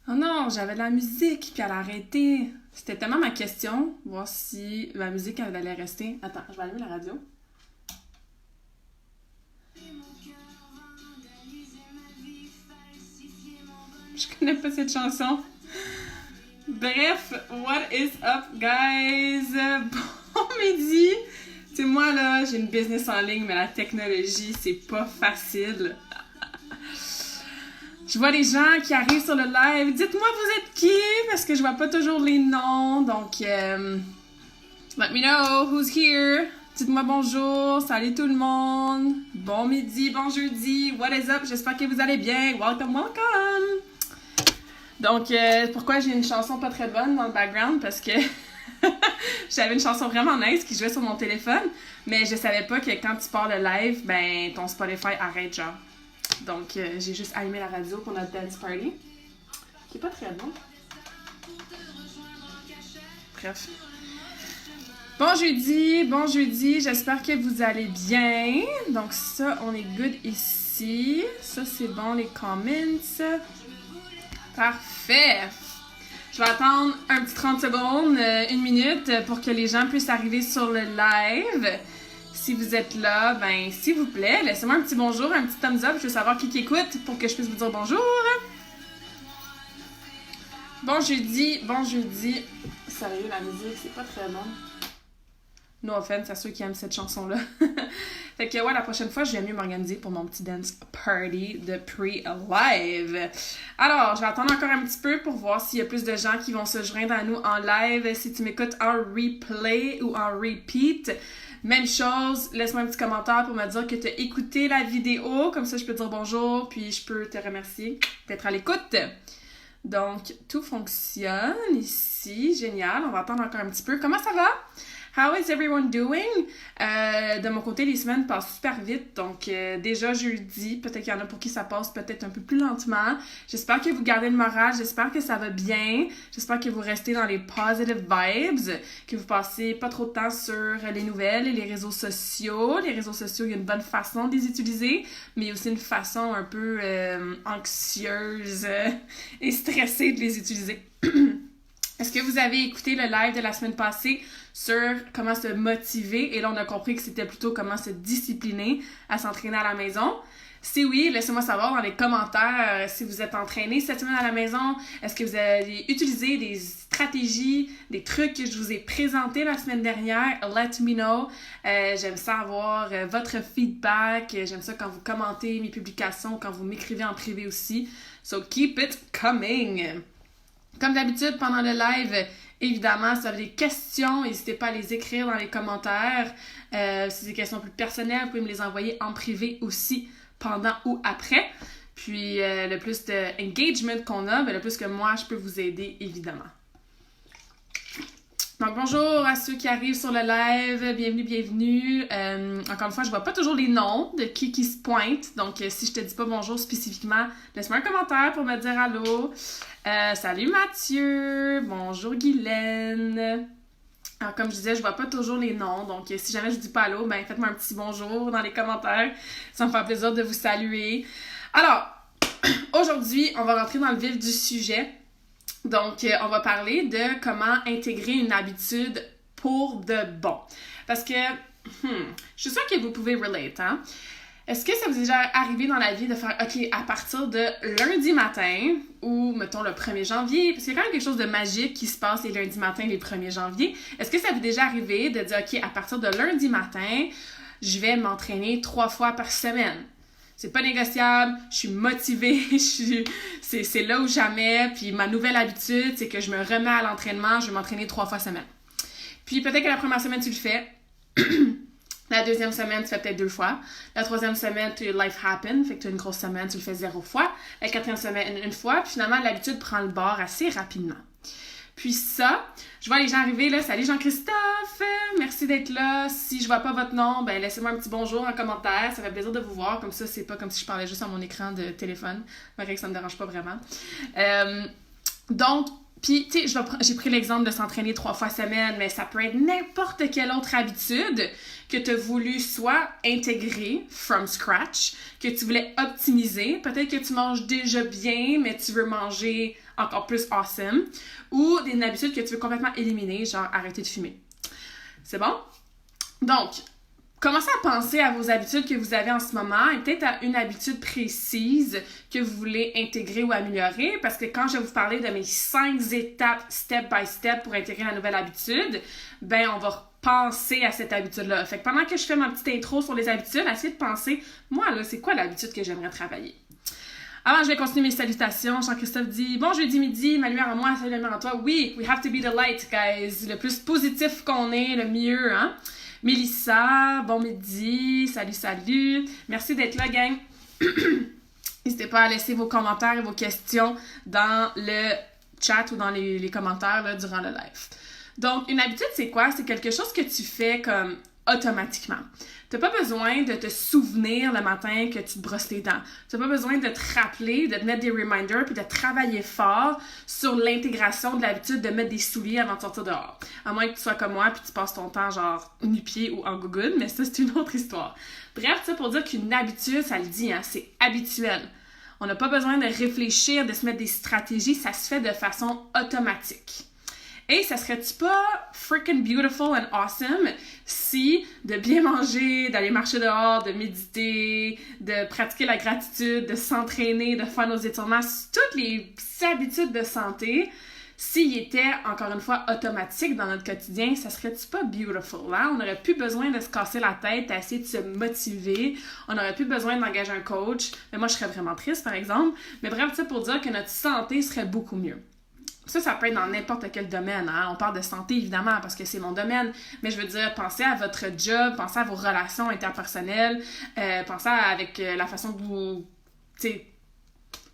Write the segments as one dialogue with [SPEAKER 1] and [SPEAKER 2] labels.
[SPEAKER 1] Oh non, j'avais de la musique, puis elle a arrêté. C'était tellement ma question, voir si ma musique elle allait rester. Attends, je vais allumer la radio. Je connais pas cette chanson. Bref, what is up, guys? Bon midi! Tu sais, moi, là, j'ai une business en ligne, mais la technologie, c'est pas facile. Je vois les gens qui arrivent sur le live. Dites-moi, vous êtes qui? Parce que je vois pas toujours les noms. Donc, let me know who's here. Dites-moi bonjour. Salut tout le monde. Bon midi, bon jeudi. What is up? J'espère que vous allez bien. Welcome, welcome. Donc, pourquoi j'ai une chanson pas très bonne dans le background? Parce que j'avais une chanson vraiment nice qui jouait sur mon téléphone, mais je savais pas que quand tu pars le live, ben ton Spotify arrête genre. Donc, j'ai juste allumé la radio pour notre dance party, qui est pas très bon. Bref. Bon jeudi, j'espère que vous allez bien. Donc ça, on est good ici. Ça, c'est bon, les comments. Parfait. Je vais attendre un petit 30 secondes, une minute, pour que les gens puissent arriver sur le live. Si vous êtes là, ben s'il vous plaît, laissez-moi un petit bonjour, un petit thumbs up. Je veux savoir qui écoute pour que je puisse vous dire bonjour. Bon jeudi. Sérieux, la musique, c'est pas très bon. No offense à ceux qui aiment cette chanson-là. Fait que ouais, la prochaine fois, je vais mieux m'organiser pour mon petit dance party de pre-live. Alors, je vais attendre encore un petit peu pour voir s'il y a plus de gens qui vont se joindre à nous en live. Si tu m'écoutes en replay ou en repeat, même chose, laisse-moi un petit commentaire pour me dire que tu as écouté la vidéo. Comme ça, je peux te dire bonjour, puis je peux te remercier d'être à l'écoute. Donc, tout fonctionne ici. Génial. On va attendre encore un petit peu. Comment ça va? How is everyone doing? De mon côté, les semaines passent super vite. Donc, déjà jeudi, peut-être qu'il y en a pour qui ça passe peut-être un peu plus lentement. J'espère que vous gardez le moral. J'espère que ça va bien. J'espère que vous restez dans les positive vibes. Que vous passez pas trop de temps sur les nouvelles et les réseaux sociaux. Les réseaux sociaux, il y a une bonne façon de les utiliser, mais il y a aussi une façon un peu anxieuse et stressée de les utiliser. Est-ce que vous avez écouté le live de la semaine passée sur comment se motiver? Et là, on a compris que c'était plutôt comment se discipliner à s'entraîner à la maison. Si oui, laissez-moi savoir dans les commentaires si vous êtes entraîné cette semaine à la maison. Est-ce que vous avez utilisé des stratégies, des trucs que je vous ai présentés la semaine dernière? Let me know. J'aime ça avoir votre feedback. J'aime ça quand vous commentez mes publications, quand vous m'écrivez en privé aussi. So keep it coming! Comme d'habitude, pendant le live, évidemment, si vous avez des questions, n'hésitez pas à les écrire dans les commentaires. Si c'est des questions plus personnelles, vous pouvez me les envoyer en privé aussi, pendant ou après. Puis, le plus d'engagement qu'on a, le plus que moi, je peux vous aider, évidemment. Donc, bonjour à ceux qui arrivent sur le live. Bienvenue. Encore une fois, je vois pas toujours les noms de qui se pointe. Donc, si je te dis pas bonjour spécifiquement, laisse-moi un commentaire pour me dire allô. Salut Mathieu. Bonjour Guylaine. Alors, comme je disais, je vois pas toujours les noms. Donc, si jamais je dis pas allô, ben faites-moi un petit bonjour dans les commentaires. Ça me fait plaisir de vous saluer. Alors, aujourd'hui, on va rentrer dans le vif du sujet. Donc, on va parler de comment intégrer une habitude pour de bon. Parce que, je suis sûre que vous pouvez relate, hein? Est-ce que ça vous est déjà arrivé dans la vie de faire, OK, à partir de lundi matin, ou mettons le 1er janvier, parce qu'il y a quand même quelque chose de magique qui se passe les lundis matins, les 1er janvier. Est-ce que ça vous est déjà arrivé de dire, OK, à partir de lundi matin, je vais m'entraîner 3 fois par semaine? C'est pas négociable, je suis motivée, c'est là ou jamais, puis ma nouvelle habitude, c'est que je me remets à l'entraînement, je vais m'entraîner 3 fois semaine. Puis peut-être que la première semaine, tu le fais. La deuxième semaine, tu fais peut-être 2 fois. La troisième semaine, life happen, fait que tu as une grosse semaine, tu le fais 0 fois. La quatrième semaine, 1 fois, puis finalement, l'habitude prend le bord assez rapidement. Puis ça, je vois les gens arriver là. Salut Jean-Christophe! Merci d'être là. Si je vois pas votre nom, ben laissez-moi un petit bonjour en commentaire. Ça fait plaisir de vous voir. Comme ça, c'est pas comme si je parlais juste à mon écran de téléphone. Malgré que ça me dérange pas vraiment. Donc, Puis, tu sais, j'ai pris l'exemple de s'entraîner 3 fois semaine, mais ça peut être n'importe quelle autre habitude que tu as voulu soit intégrer from scratch, que tu voulais optimiser. Peut-être que tu manges déjà bien, mais tu veux manger encore plus awesome. Ou une habitude que tu veux complètement éliminer, genre arrêter de fumer. C'est bon? Donc, commencez à penser à vos habitudes que vous avez en ce moment et peut-être à une habitude précise que vous voulez intégrer ou améliorer, parce que quand je vais vous parler de mes 5 étapes step by step pour intégrer la nouvelle habitude, ben on va penser à cette habitude-là. Fait que pendant que je fais ma petite intro sur les habitudes, essayez de penser, moi là, c'est quoi l'habitude que j'aimerais travailler? Avant, je vais continuer mes salutations. Jean-Christophe dit « Bon jeudi midi, ma lumière en moi, salut la lumière en toi. » Oui, we have to be the light, guys. Le plus positif qu'on est, le mieux, hein? Mélissa, bon midi, salut. Merci d'être là, gang. N'hésitez pas à laisser vos commentaires et vos questions dans le chat ou dans les commentaires là, durant le live. Donc, une habitude, c'est quoi? C'est quelque chose que tu fais comme automatiquement. Tu n'as pas besoin de te souvenir le matin que tu te brosses les dents. Tu n'as pas besoin de te rappeler, de te mettre des reminders puis de travailler fort sur l'intégration de l'habitude de mettre des souliers avant de sortir dehors. À moins que tu sois comme moi puis tu passes ton temps genre nu-pied ou en gougoune, mais ça, c'est une autre histoire. Bref, ça pour dire qu'une habitude, ça le dit, hein, c'est habituel. On n'a pas besoin de réfléchir, de se mettre des stratégies, ça se fait de façon automatique. Et ça serait-tu pas freaking beautiful and awesome si de bien manger, d'aller marcher dehors, de méditer, de pratiquer la gratitude, de s'entraîner, de faire nos étirements, toutes les habitudes de santé, s'ils étaient, encore une fois, automatiques dans notre quotidien, ça serait-tu pas beautiful, hein? On n'aurait plus besoin de se casser la tête à essayer de se motiver, on n'aurait plus besoin d'engager un coach, mais moi je serais vraiment triste par exemple, mais bref, ça pour dire que notre santé serait beaucoup mieux. Ça peut être dans n'importe quel domaine, hein? On parle de santé, évidemment, parce que c'est mon domaine, mais je veux dire, pensez à votre job, pensez à vos relations interpersonnelles, pensez avec la façon que vous, tu sais,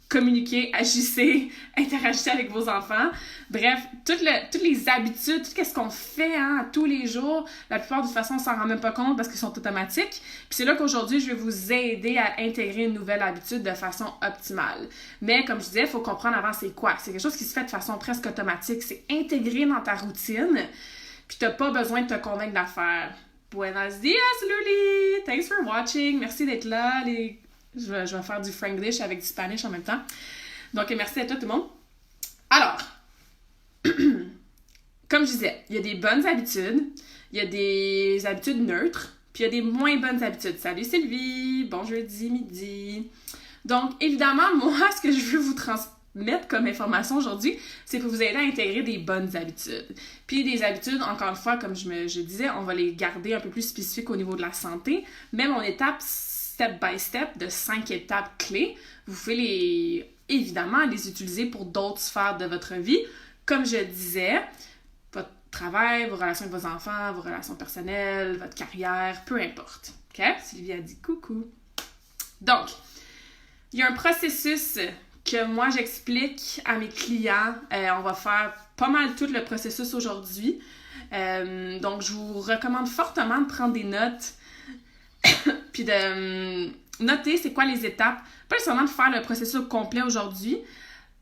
[SPEAKER 1] communiquez, agissez, interagissez avec vos enfants. Bref, toutes les habitudes, tout ce qu'on fait hein, tous les jours, la plupart de toute façon, on s'en rend même pas compte parce qu'ils sont automatiques. Puis c'est là qu'aujourd'hui, je vais vous aider à intégrer une nouvelle habitude de façon optimale. Mais comme je disais, il faut comprendre avant c'est quoi. C'est quelque chose qui se fait de façon presque automatique. C'est intégré dans ta routine, puis t'as pas besoin de te convaincre de la faire. Buenos dias, Luli! Thanks for watching! Merci d'être là, Je vais faire du Franglish avec du Spanish en même temps. Donc, merci à tout le monde. Alors, comme je disais, il y a des bonnes habitudes, il y a des habitudes neutres, puis il y a des moins bonnes habitudes. Salut Sylvie, bon jeudi, midi. Donc, évidemment, moi, ce que je veux vous transmettre comme information aujourd'hui, c'est pour vous aider à intégrer des bonnes habitudes. Puis des habitudes, encore une fois, comme je disais, on va les garder un peu plus spécifiques au niveau de la santé. Même en étape step by step de 5 étapes clés. Vous pouvez évidemment les utiliser pour d'autres sphères de votre vie. Comme je disais, votre travail, vos relations avec vos enfants, vos relations personnelles, votre carrière, peu importe. OK? Sylvie a dit coucou. Donc, il y a un processus que moi j'explique à mes clients. On va faire pas mal tout le processus aujourd'hui. Donc, je vous recommande fortement de prendre des notes puis de noter c'est quoi les étapes. Pas nécessairement de faire le processus au complet aujourd'hui,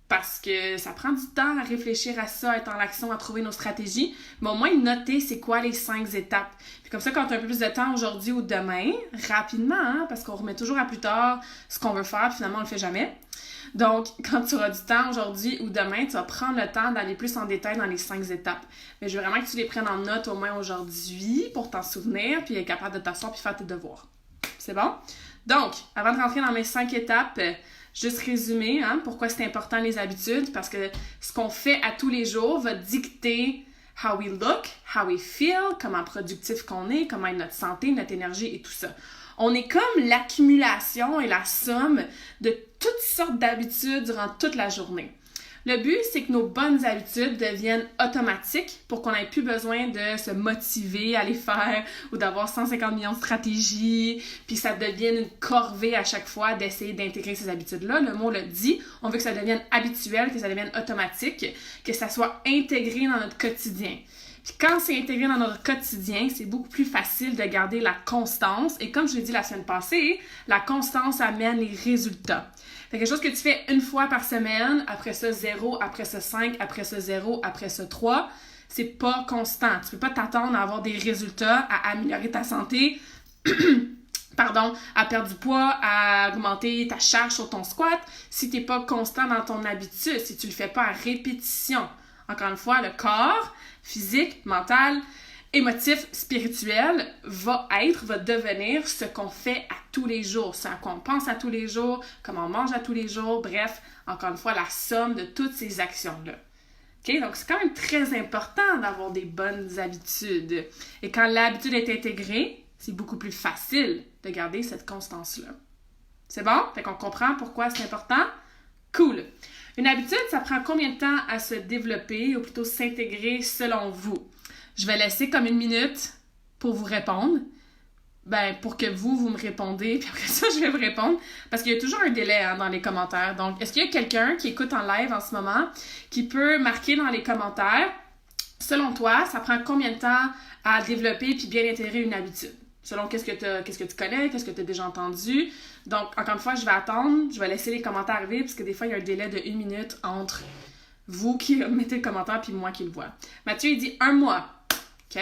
[SPEAKER 1] parce que ça prend du temps à réfléchir à ça, à être en action, à trouver nos stratégies, mais au moins noter c'est quoi les 5 étapes. Puis comme ça, quand tu as un peu plus de temps aujourd'hui ou demain, rapidement, hein, parce qu'on remet toujours à plus tard ce qu'on veut faire, puis finalement on le fait jamais. Donc, quand tu auras du temps aujourd'hui ou demain, tu vas prendre le temps d'aller plus en détail dans les 5 étapes. Mais je veux vraiment que tu les prennes en note au moins aujourd'hui pour t'en souvenir, puis être capable de t'asseoir puis faire tes devoirs. C'est bon? Donc, avant de rentrer dans mes 5 étapes, juste résumer hein, pourquoi c'est important les habitudes, parce que ce qu'on fait à tous les jours va dicter how we look, how we feel, comment productif qu'on est, comment est notre santé, notre énergie et tout ça. On est comme l'accumulation et la somme de toutes sortes d'habitudes durant toute la journée. Le but, c'est que nos bonnes habitudes deviennent automatiques pour qu'on n'ait plus besoin de se motiver à les faire ou d'avoir 150 millions de stratégies, puis que ça devienne une corvée à chaque fois d'essayer d'intégrer ces habitudes-là. Le mot le dit, on veut que ça devienne habituel, que ça devienne automatique, que ça soit intégré dans notre quotidien. Puis quand c'est intégré dans notre quotidien, c'est beaucoup plus facile de garder la constance. Et comme je l'ai dit la semaine passée, la constance amène les résultats. Fait quelque chose que tu fais une fois par semaine, après ça 0, après ça 5, après ça 0, après ça 3, c'est pas constant. Tu peux pas t'attendre à avoir des résultats, à améliorer ta santé, à perdre du poids, à augmenter ta charge sur ton squat si t'es pas constant dans ton habitude, si tu le fais pas à répétition. Encore une fois, le corps, physique, mental, émotif, spirituel, va devenir ce qu'on fait à tous les jours, ce à quoi on pense à tous les jours, comment on mange à tous les jours, bref, encore une fois, la somme de toutes ces actions-là. Okay? Donc, c'est quand même très important d'avoir des bonnes habitudes. Et quand l'habitude est intégrée, c'est beaucoup plus facile de garder cette constance-là. C'est bon? Fait qu'on comprend pourquoi c'est important? Cool! Une habitude, ça prend combien de temps à se développer ou plutôt s'intégrer selon vous? Je vais laisser comme 1 minute pour vous répondre. Pour que vous me répondez, puis après ça, je vais vous répondre. Parce qu'il y a toujours un délai dans les commentaires. Donc, est-ce qu'il y a quelqu'un qui écoute en live en ce moment qui peut marquer dans les commentaires, selon toi, ça prend combien de temps à développer puis bien intégrer une habitude? Selon qu'est-ce que tu connais, qu'est-ce que tu as déjà entendu. Donc, encore une fois, je vais attendre, je vais laisser les commentaires arriver parce que des fois, il y a un délai de 1 minute entre vous qui mettez le commentaire puis moi qui le vois. Mathieu, il dit 1 mois. OK?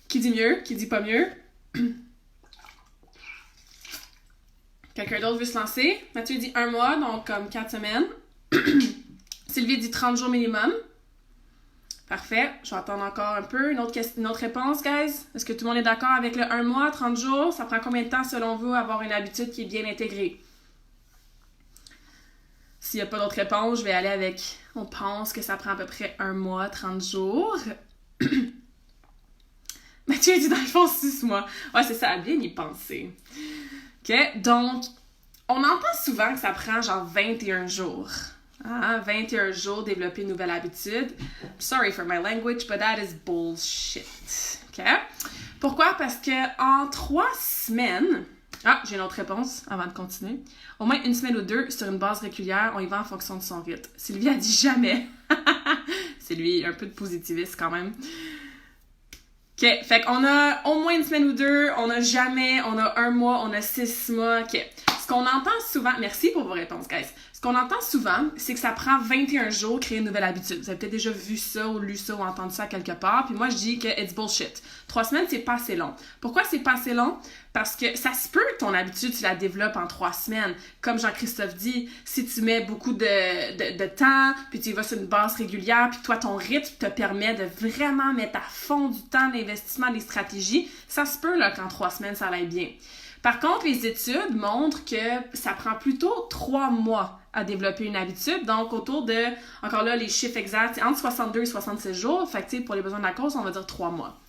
[SPEAKER 1] Qui dit mieux? Qui dit pas mieux? Quelqu'un d'autre veut se lancer? Mathieu dit 1 mois, donc comme 4 semaines. Sylvie dit 30 jours minimum. Parfait. Je vais attendre encore un peu. Une autre réponse, guys? Est-ce que tout le monde est d'accord avec le 1 mois, 30 jours? Ça prend combien de temps, selon vous, avoir une habitude qui est bien intégrée? S'il n'y a pas d'autres réponses, je vais aller avec... On pense que ça prend à peu près 1 mois, 30 jours. Mathieu dit dans le fond 6 mois. Ouais, c'est ça, à bien y penser. OK? Donc, on entend souvent que ça prend genre 21 jours. 21 jours développer une nouvelle habitude. Sorry for my language, but that is bullshit. OK? Pourquoi? Parce que en 3 semaines... j'ai une autre réponse avant de continuer. Au moins 1 semaine ou 2 sur une base régulière, on y va en fonction de son rythme. Sylvie a dit jamais. C'est lui, un peu de positivisme quand même. OK, fait qu'on a au moins 1 semaine ou 2, on a jamais, on a 1 mois, on a 6 mois. OK. Ce qu'on entend souvent... Merci pour vos réponses, guys. Ce qu'on entend souvent, c'est que ça prend 21 jours créer une nouvelle habitude. Vous avez peut-être déjà vu ça ou lu ça ou entendu ça quelque part. Puis moi, je dis que it's bullshit. 3 semaines, c'est pas assez long. Pourquoi c'est pas assez long? Parce que ça se peut que ton habitude, tu la développes en 3 semaines. Comme Jean-Christophe dit, si tu mets beaucoup de temps, puis tu y vas sur une base régulière, puis toi, ton rythme te permet de vraiment mettre à fond du temps d'investissement, des stratégies, ça se peut là qu'en 3 semaines, ça aille bien. Par contre, les études montrent que ça prend plutôt 3 mois à développer une habitude. Donc, autour de, encore là, les chiffres exacts, c'est entre 62 et 66 jours. Fait que, pour les besoins de la cause, on va dire 3 mois.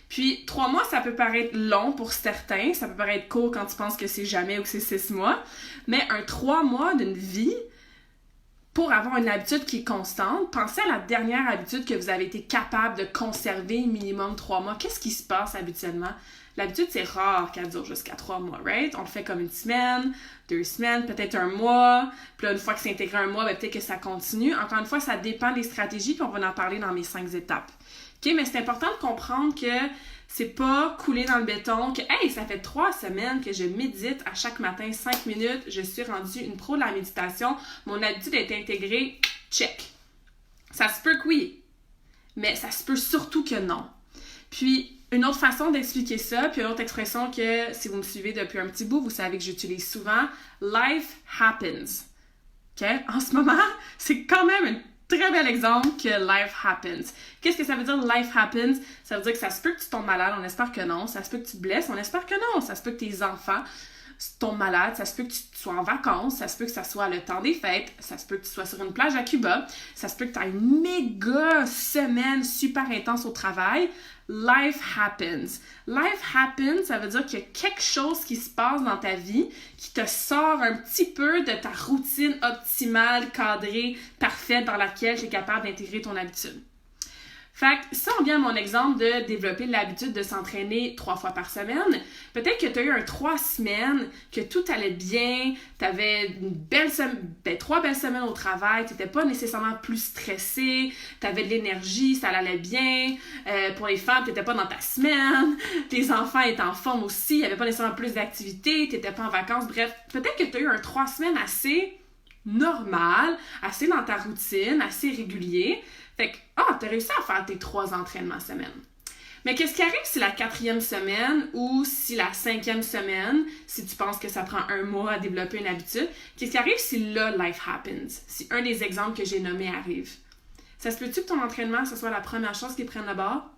[SPEAKER 1] Puis, 3 mois, ça peut paraître long pour certains. Ça peut paraître court quand tu penses que c'est jamais ou que c'est 6 mois. Mais un 3 mois d'une vie, pour avoir une habitude qui est constante, pensez à la dernière habitude que vous avez été capable de conserver minimum 3 mois. Qu'est-ce qui se passe habituellement? L'habitude, c'est rare qu'elle dure jusqu'à 3 mois, right? On le fait comme 1 semaine, 2 semaines, peut-être 1 mois. Puis là, une fois que c'est intégré 1 mois, peut-être que ça continue. Encore une fois, ça dépend des stratégies, puis on va en parler dans mes 5 étapes. OK? Mais c'est important de comprendre que c'est pas couler dans le béton, que « Hey, ça fait 3 semaines que je médite à chaque matin 5 minutes, je suis rendue une pro de la méditation, mon habitude est intégrée, check. » Ça se peut que oui, mais ça se peut surtout que non. Puis, une autre façon d'expliquer ça, puis une autre expression que, si vous me suivez depuis un petit bout, vous savez que j'utilise souvent, « life happens ». OK? En ce moment, c'est quand même un très bel exemple que life happens. Qu'est-ce que ça veut dire life happens? Ça veut dire que ça se peut que tu tombes malade, on espère que non. Ça se peut que tu te blesses, on espère que non. Ça se peut que tes enfants tombent malades, ça se peut que tu sois en vacances, ça se peut que ça soit le temps des fêtes, ça se peut que tu sois sur une plage à Cuba, ça se peut que tu aies une méga semaine super intense au travail. Life happens. Life happens, ça veut dire qu'il y a quelque chose qui se passe dans ta vie qui te sort un petit peu de ta routine optimale, cadrée, parfaite, dans laquelle tu es capable d'intégrer ton habitude. Fait que si on vient à mon exemple de développer l'habitude de s'entraîner 3 fois par semaine, peut-être que tu as eu 3 semaines, que tout allait bien, tu avais 3 belles semaines au travail, tu n'étais pas nécessairement plus stressé, tu avais de l'énergie, ça allait bien. Pour les femmes, tu n'étais pas dans ta semaine, tes enfants étaient en forme aussi, il n'y avait pas nécessairement plus d'activités, tu n'étais pas en vacances. Bref, peut-être que tu as eu 3 semaines assez normal, assez dans ta routine, assez régulier. Fait que, t'as réussi à faire tes 3 entraînements semaine. Mais qu'est-ce qui arrive si la 4e semaine ou si la 5e semaine, si tu penses que ça prend 1 mois à développer une habitude, qu'est-ce qui arrive si là, life happens? Si un des exemples que j'ai nommés arrive. Ça se peut-tu que ton entraînement, ce soit la première chose qui prenne le bord?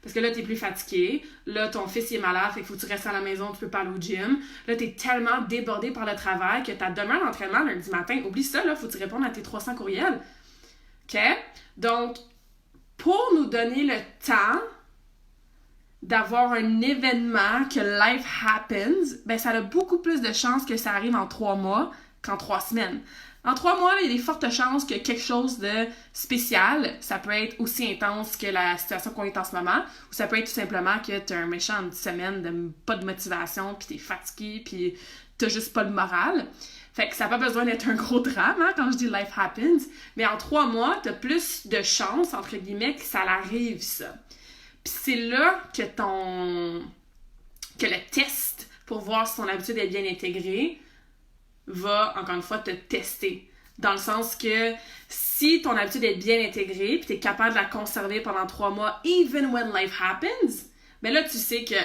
[SPEAKER 1] Parce que là, t'es plus fatigué. Là, ton fils il est malade, fait qu'il faut que tu restes à la maison, tu peux pas aller au gym. Là, t'es tellement débordé par le travail que t'as demain l'entraînement lundi matin. Oublie ça, là, faut que tu répondes à tes 300 courriels. OK? Donc, pour nous donner le temps d'avoir un événement que life happens, ben ça a beaucoup plus de chances que ça arrive en 3 mois qu'en 3 semaines. En 3 mois, il y a des fortes chances que quelque chose de spécial, ça peut être aussi intense que la situation qu'on est en ce moment, ou ça peut être tout simplement que tu as un méchant une semaine de pas de motivation, puis tu es fatigué, puis tu juste pas le moral. Fait que ça n'a pas besoin d'être un gros drame, hein, quand je dis life happens, mais en 3 mois, tu as plus de chances, entre guillemets, que ça l'arrive, ça. Puis c'est là que le test pour voir si ton habitude est bien intégrée va, encore une fois, te tester. Dans le sens que si ton habitude est bien intégrée puis tu es capable de la conserver pendant 3 mois, even when life happens, ben là, tu sais que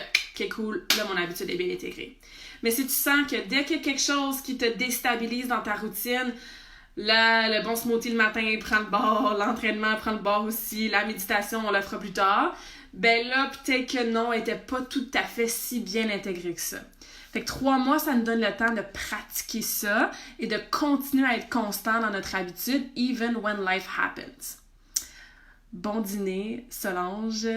[SPEAKER 1] cool, là, mon habitude est bien intégrée. Mais si tu sens que dès qu'il y a quelque chose qui te déstabilise dans ta routine, là, le bon smoothie le matin prend le bord, l'entraînement prend le bord aussi, la méditation, on le fera plus tard, ben là, peut-être que non, elle n'était pas tout à fait si bien intégrée que ça. Fait que 3 mois, ça nous donne le temps de pratiquer ça et de continuer à être constant dans notre habitude, even when life happens. Bon dîner, Solange.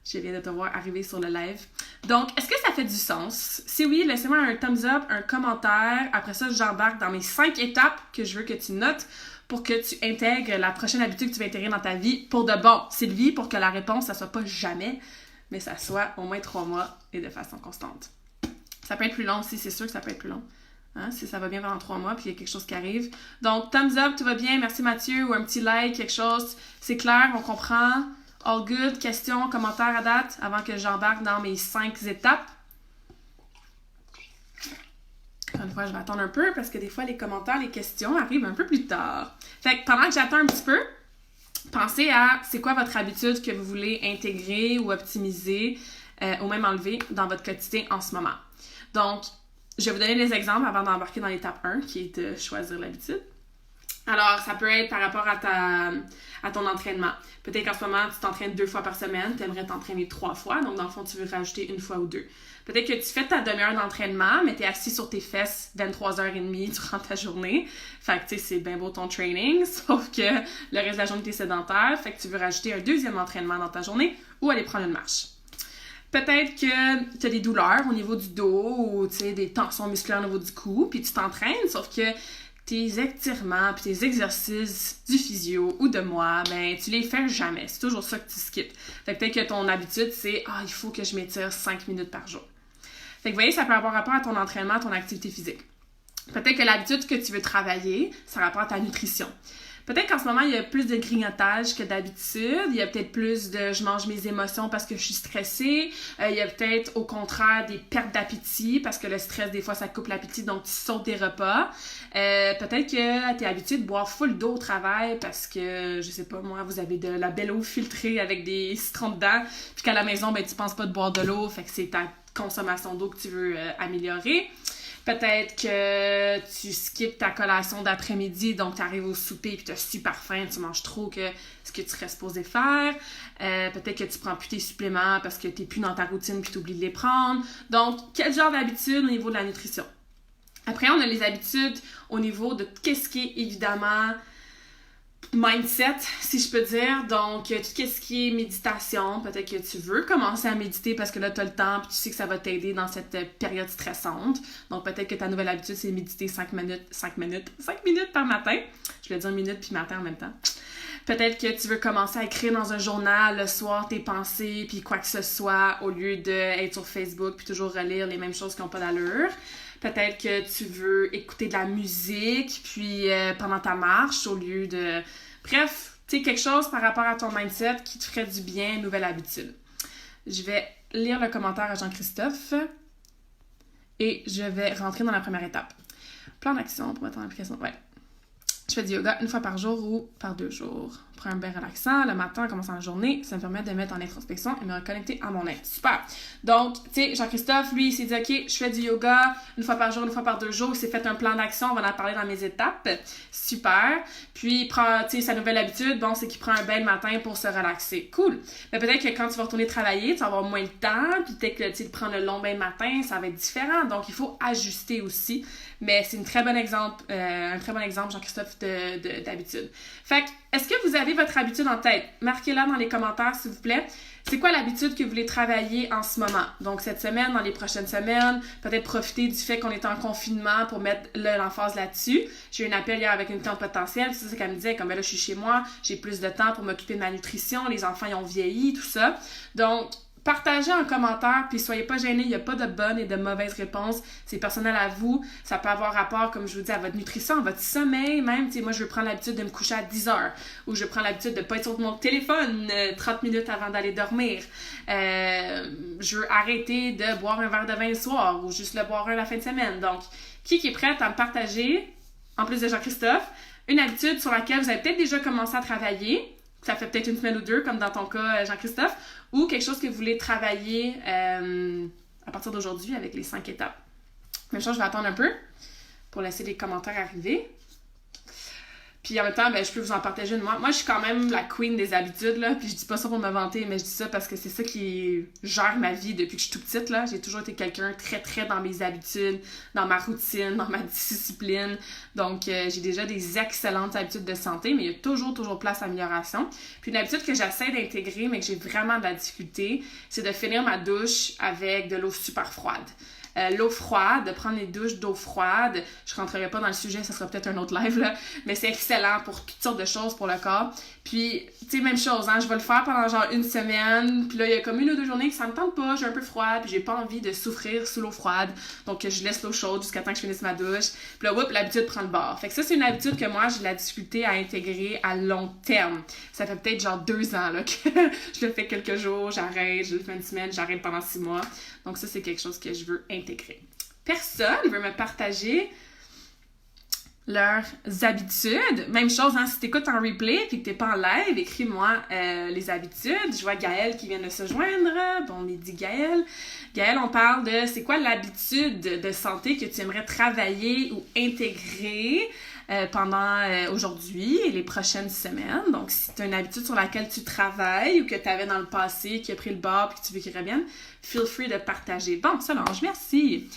[SPEAKER 1] Je viens de te voir arriver sur le live. Donc, est-ce que ça fait du sens? Si oui, laissez-moi un thumbs up, un commentaire. Après ça, j'embarque dans mes 5 étapes que je veux que tu notes pour que tu intègres la prochaine habitude que tu vas intégrer dans ta vie pour de bon. Sylvie, pour que la réponse, ça soit pas jamais, mais ça soit au moins 3 mois et de façon constante. Ça peut être plus long aussi, c'est sûr que ça peut être plus long. Hein, si ça va bien pendant 3 mois puis il y a quelque chose qui arrive. Donc, thumbs up, tout va bien, merci Mathieu, ou un petit like, quelque chose. C'est clair, on comprend. All good, questions, commentaires à date avant que j'embarque dans mes 5 étapes. Encore une fois, je vais attendre un peu parce que des fois, les commentaires, les questions arrivent un peu plus tard. Fait que pendant que j'attends un petit peu, pensez à c'est quoi votre habitude que vous voulez intégrer ou optimiser ou même enlever dans votre quotidien en ce moment. Donc, je vais vous donner des exemples avant d'embarquer dans l'étape 1 qui est de choisir l'habitude. Alors, ça peut être par rapport à ton entraînement. Peut-être qu'en ce moment, tu t'entraînes 2 fois par semaine, tu aimerais t'entraîner 3 fois, donc dans le fond, tu veux rajouter 1 fois ou 2. Peut-être que tu fais ta demi-heure d'entraînement, mais tu es assis sur tes fesses 23h30 durant ta journée. Fait que, tu sais, c'est bien beau ton training, sauf que le reste de la journée, tu es sédentaire, fait que tu veux rajouter un 2e entraînement dans ta journée ou aller prendre une marche. Peut-être que tu as des douleurs au niveau du dos ou, tu sais, des tensions musculaires au niveau du cou, puis tu t'entraînes, sauf que tes étirements puis tes exercices du physio ou de moi, ben tu les fais jamais. C'est toujours ça que tu skippes. Fait que peut-être que ton habitude, c'est « Ah, il faut que je m'étire 5 minutes par jour ». Fait que vous voyez, ça peut avoir rapport à ton entraînement, à ton activité physique. Peut-être que l'habitude que tu veux travailler, ça a rapport à ta nutrition. Peut-être qu'en ce moment, il y a plus de grignotage que d'habitude. Il y a peut-être plus de « je mange mes émotions parce que je suis stressée ». Il y a peut-être au contraire des pertes d'appétit parce que le stress, des fois, ça coupe l'appétit, donc tu sautes des repas. Peut-être que tu es habitué de boire full d'eau au travail parce que, je sais pas moi, vous avez de la belle eau filtrée avec des citrons dedans, puis qu'à la maison, ben tu penses pas de boire de l'eau, fait que c'est ta consommation d'eau que tu veux améliorer. Peut-être que tu skippes ta collation d'après-midi, donc tu arrives au souper et tu as super faim, tu manges trop que ce que tu serais supposé faire. Peut-être que tu prends plus tes suppléments parce que tu n'es plus dans ta routine et tu oublies de les prendre. Donc, quel genre d'habitude au niveau de la nutrition? Après, on a les habitudes au niveau de qu'est-ce qui est évidemment mindset, si je peux dire. Donc, tout ce qui est méditation, peut-être que tu veux commencer à méditer parce que là, tu as le temps et tu sais que ça va t'aider dans cette période stressante. Donc, peut-être que ta nouvelle habitude, c'est méditer 5 minutes par matin. Je voulais dire minutes puis matin en même temps. Peut-être que tu veux commencer à écrire dans un journal le soir tes pensées, puis quoi que ce soit, au lieu d'être sur Facebook puis toujours relire les mêmes choses qui n'ont pas d'allure. Peut-être que tu veux écouter de la musique, puis pendant ta marche, au lieu de... Bref, tu sais, quelque chose par rapport à ton mindset qui te ferait du bien, nouvelle habitude. Je vais lire le commentaire à Jean-Christophe et je vais rentrer dans la première étape. Plan d'action pour mettre en application. Ouais. Je fais du yoga une fois par jour ou par 2 jours. Prends un bain relaxant le matin en commençant la journée. Ça me permet de me mettre en introspection et me reconnecter à mon être. Super! Donc, tu sais, Jean-Christophe, lui, il s'est dit, OK, je fais du yoga une fois par jour, une fois par 2 jours. Il s'est fait un plan d'action. On va en parler dans mes étapes. Super! Puis, il prend, tu sais, sa nouvelle habitude, bon, c'est qu'il prend un bain le matin pour se relaxer. Cool! Mais peut-être que quand tu vas retourner travailler, tu vas avoir moins de temps. Puis, peut-être que, tu sais, prendre le long bain le matin, ça va être différent. Donc, il faut ajuster aussi. Mais c'est un très bon exemple, Jean-Christophe, d'habitude. Fait que, est-ce que vous avez votre habitude en tête? Marquez-la dans les commentaires, s'il vous plaît. C'est quoi l'habitude que vous voulez travailler en ce moment? Donc, cette semaine, dans les prochaines semaines, peut-être profiter du fait qu'on est en confinement pour mettre l'emphase là-dessus. J'ai eu un appel hier avec une cliente potentielle, c'est qu'elle me disait, comme ben là, je suis chez moi, j'ai plus de temps pour m'occuper de ma nutrition, les enfants, ils ont vieilli, tout ça. Donc, partagez en commentaire, puis soyez pas gênés, il n'y a pas de bonne et de mauvaise réponse. C'est personnel à vous. Ça peut avoir rapport, comme je vous dis, à votre nutrition, à votre sommeil même. Tu sais, moi, je veux prendre l'habitude de me coucher à 10 heures ou je prends l'habitude de ne pas être sur mon téléphone 30 minutes avant d'aller dormir. Je veux arrêter de boire un verre de vin le soir ou juste le boire un la fin de semaine. Donc, qui est prête à me partager, en plus de Jean-Christophe, une habitude sur laquelle vous avez peut-être déjà commencé à travailler, ça fait peut-être une semaine ou 2, comme dans ton cas, Jean-Christophe, ou quelque chose que vous voulez travailler à partir d'aujourd'hui avec les 5 étapes. Même chose, je vais attendre un peu pour laisser les commentaires arriver. Puis en même temps, ben, je peux vous en partager une. Moi, je suis quand même la queen des habitudes, là. Puis je dis pas ça pour me vanter, mais je dis ça parce que c'est ça qui gère ma vie depuis que je suis toute petite, là. J'ai toujours été quelqu'un très, très dans mes habitudes, dans ma routine, dans ma discipline. Donc, j'ai déjà des excellentes habitudes de santé, mais il y a toujours place à amélioration. Puis une habitude que j'essaie d'intégrer, mais que j'ai vraiment de la difficulté, c'est de finir ma douche avec de l'eau super froide. L'eau froide, de prendre les douches d'eau froide. Je rentrerai pas dans le sujet, ça sera peut-être un autre live, là. Mais c'est excellent pour toutes sortes de choses pour le corps. Puis, tu sais, même chose, hein, je vais le faire pendant genre une semaine. Puis là, il y a comme 1 ou 2 journées que ça me tente pas, j'ai un peu froid, puis j'ai pas envie de souffrir sous l'eau froide. Donc, je laisse l'eau chaude jusqu'à temps que je finisse ma douche. Puis là, l'habitude prend le bord. Fait que ça, c'est une habitude que moi, j'ai de la difficulté à intégrer à long terme. Ça fait peut-être genre 2 ans, là, que je le fais quelques jours, j'arrête, je le fais une semaine, j'arrête pendant 6 mois. Donc ça, c'est quelque chose que je veux intégrer. Personne veut me partager leurs habitudes. Même chose, hein, si tu écoutes en replay et que tu n'es pas en live, écris-moi les habitudes. Je vois Gaëlle qui vient de se joindre. Bon midi, Gaëlle. Gaëlle, on parle de c'est quoi l'habitude de santé que tu aimerais travailler ou intégrer pendant aujourd'hui et les prochaines semaines. Donc, si tu as une habitude sur laquelle tu travailles ou que tu avais dans le passé, qui a pris le bord et que tu veux qu'il revienne, feel free de partager. Bon, Solange, merci.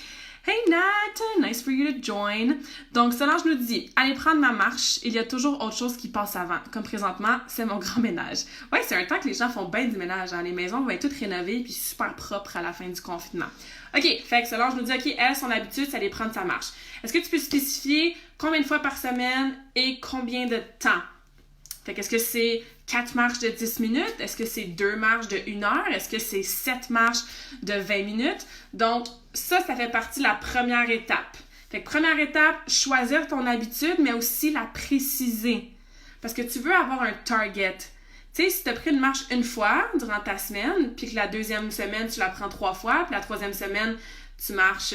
[SPEAKER 1] Hey Nat, nice for you to join. Donc Solange nous dit, allez prendre ma marche, il y a toujours autre chose qui passe avant. Comme présentement, c'est mon grand ménage. Ouais, c'est un temps que les gens font bien du ménage. Hein? Les maisons vont être toutes rénovées puis super propres à la fin du confinement. OK, fait que Solange nous dit, OK, elle, son habitude, c'est d'aller prendre sa marche. Est-ce que tu peux spécifier combien de fois par semaine et combien de temps? Fait qu'est-ce que c'est 4 marches de 10 minutes? Est-ce que c'est 2 marches de 1 heure? Est-ce que c'est 7 marches de 20 minutes? Donc, ça fait partie de la première étape. Fait que première étape, choisir ton habitude, mais aussi la préciser. Parce que tu veux avoir un target. Tu sais, si tu as pris une marche une fois durant ta semaine, puis que la deuxième semaine, tu la prends 3 fois, puis la troisième semaine, tu marches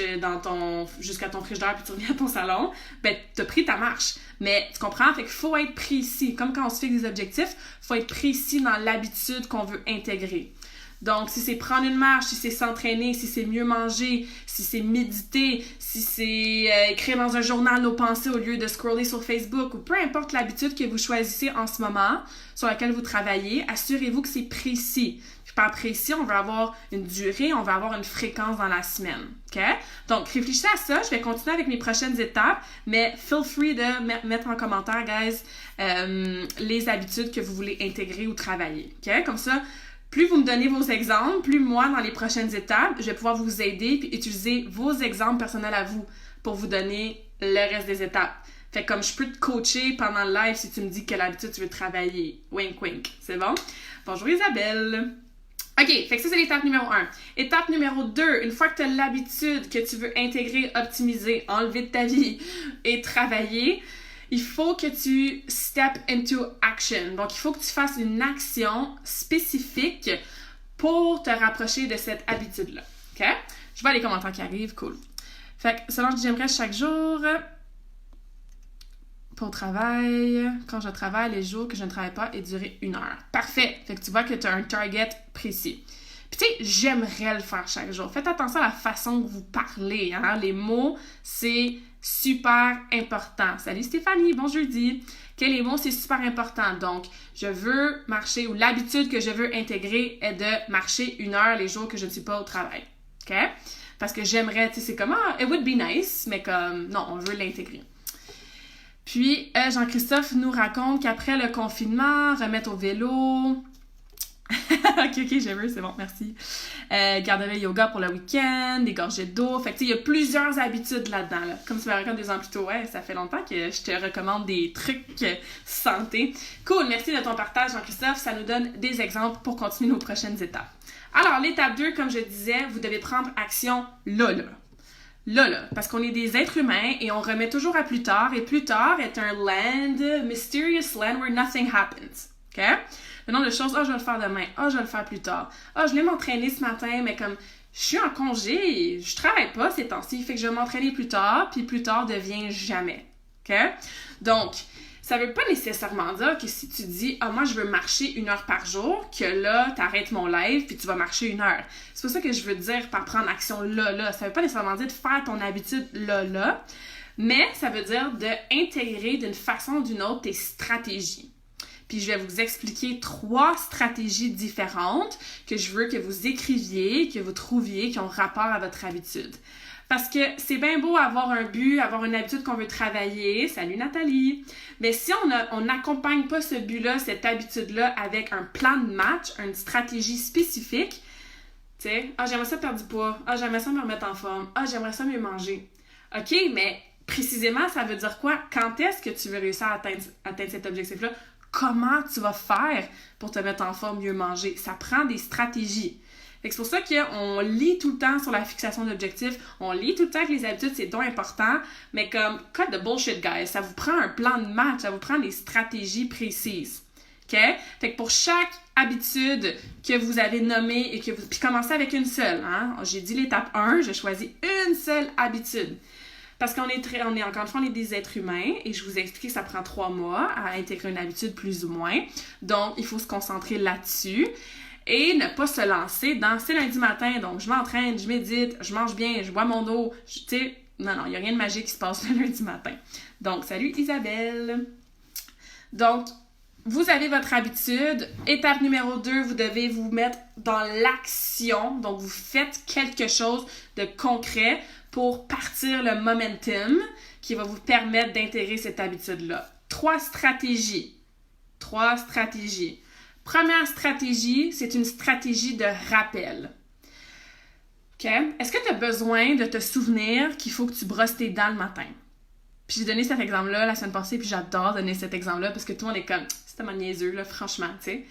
[SPEAKER 1] jusqu'à ton frigidaire puis tu reviens à ton salon, ben t'as pris ta marche. Mais tu comprends? Fait qu'il faut être précis. Comme quand on se fixe des objectifs, il faut être précis dans l'habitude qu'on veut intégrer. Donc, si c'est prendre une marche, si c'est s'entraîner, si c'est mieux manger, si c'est méditer, si c'est écrire dans un journal nos pensées au lieu de scroller sur Facebook, ou peu importe l'habitude que vous choisissez en ce moment, sur laquelle vous travaillez, assurez-vous que c'est précis. Puis par précis, on veut avoir une durée, on veut avoir une fréquence dans la semaine. OK? Donc, réfléchissez à ça. Je vais continuer avec mes prochaines étapes, mais feel free de mettre en commentaire, guys, les habitudes que vous voulez intégrer ou travailler. OK? Comme ça, plus vous me donnez vos exemples, plus moi, dans les prochaines étapes, je vais pouvoir vous aider et utiliser vos exemples personnels à vous pour vous donner le reste des étapes. Fait que comme je peux te coacher pendant le live si tu me dis quelle habitude tu veux travailler. Wink, wink. C'est bon? Bonjour Isabelle! OK, fait que ça, c'est l'étape numéro 1. Étape numéro 2, une fois que tu as l'habitude que tu veux intégrer, optimiser, enlever de ta vie et travailler, il faut que tu step into action. Donc, il faut que tu fasses une action spécifique pour te rapprocher de cette habitude-là. OK? Je vois les commentaires qui arrivent. Cool. Fait que selon que j'aimerais chaque jour pour travail, quand je travaille, les jours que je ne travaille pas et durer 1 heure. Parfait! Fait que tu vois que tu as un target précis. Puis tu sais, j'aimerais le faire chaque jour. Faites attention à la façon que vous parlez. Hein? Les mots, c'est super important. Salut Stéphanie, bon jeudi! OK, les mots, c'est super important. Donc, je veux marcher, ou l'habitude que je veux intégrer est de marcher 1 heure les jours que je ne suis pas au travail. OK? Parce que j'aimerais, tu sais, c'est comme, it would be nice, mais comme, non, on veut l'intégrer. Puis, Jean-Christophe nous raconte qu'après le confinement, remettre au vélo. ok, je veux, c'est bon, merci. Garder le yoga pour le week-end, des gorgées d'eau. Fait que, tu sais, il y a plusieurs habitudes là-dedans. Là. Comme tu me racontes 2 ans plus tôt, ouais, ça fait longtemps que je te recommande des trucs santé. Cool, merci de ton partage, Jean-Christophe. Ça nous donne des exemples pour continuer nos prochaines étapes. Alors, l'étape 2, comme je disais, vous devez prendre action là. Parce qu'on est des êtres humains et on remet toujours à plus tard, et plus tard est un mysterious land where nothing happens. OK? Le nombre de choses, je vais le faire demain, je vais le faire plus tard, je voulais m'entraîner ce matin, mais comme je suis en congé, je travaille pas ces temps-ci, fait que je vais m'entraîner plus tard, puis plus tard devient jamais. OK? Donc, ça veut pas nécessairement dire que si tu dis « moi, je veux marcher 1 heure par jour », que là, t'arrêtes mon live puis tu vas marcher 1 heure. C'est pas ça que je veux dire par prendre action là. Ça veut pas nécessairement dire de faire ton habitude là. Mais ça veut dire d'intégrer d'une façon ou d'une autre tes stratégies. Puis je vais vous expliquer 3 stratégies différentes que je veux que vous écriviez, que vous trouviez, qui ont rapport à votre habitude. Parce que c'est bien beau avoir un but, avoir une habitude qu'on veut travailler. Salut Nathalie! Mais si on n'accompagne pas ce but-là, cette habitude-là, avec un plan de match, une stratégie spécifique, tu sais, j'aimerais ça perdre du poids, j'aimerais ça me remettre en forme, j'aimerais ça mieux manger. OK, mais précisément, ça veut dire quoi? Quand est-ce que tu veux réussir à atteindre cet objectif-là? Comment tu vas faire pour te mettre en forme, mieux manger? Ça prend des stratégies. Fait que c'est pour ça qu'on lit tout le temps sur la fixation d'objectifs, on lit tout le temps que les habitudes, c'est donc important, mais comme, cut the bullshit, guys, ça vous prend un plan de match, ça vous prend des stratégies précises. OK? Fait que pour chaque habitude que vous avez nommée et que vous... Puis commencez avec une seule, hein? J'ai dit l'étape 1, j'ai choisi une seule habitude. Parce qu'on est encore une fois, on est des êtres humains et je vous ai expliqué que ça prend 3 mois à intégrer une habitude plus ou moins. Donc, il faut se concentrer là-dessus. Et ne pas se lancer dans « c'est lundi matin, donc je m'entraîne, je médite, je mange bien, je bois mon eau. » Tu sais, non, il n'y a rien de magique qui se passe le lundi matin. Donc, salut Isabelle! Donc, vous avez votre habitude. Étape numéro 2, vous devez vous mettre dans l'action. Donc, vous faites quelque chose de concret pour partir le momentum qui va vous permettre d'intégrer cette habitude-là. 3 stratégies. Première stratégie, c'est une stratégie de rappel. OK? Est-ce que tu as besoin de te souvenir qu'il faut que tu brosses tes dents le matin? Puis j'ai donné cet exemple-là la semaine passée, puis j'adore donner cet exemple-là parce que tout le monde est comme, c'est tellement niaiseux, là, franchement, tu sais.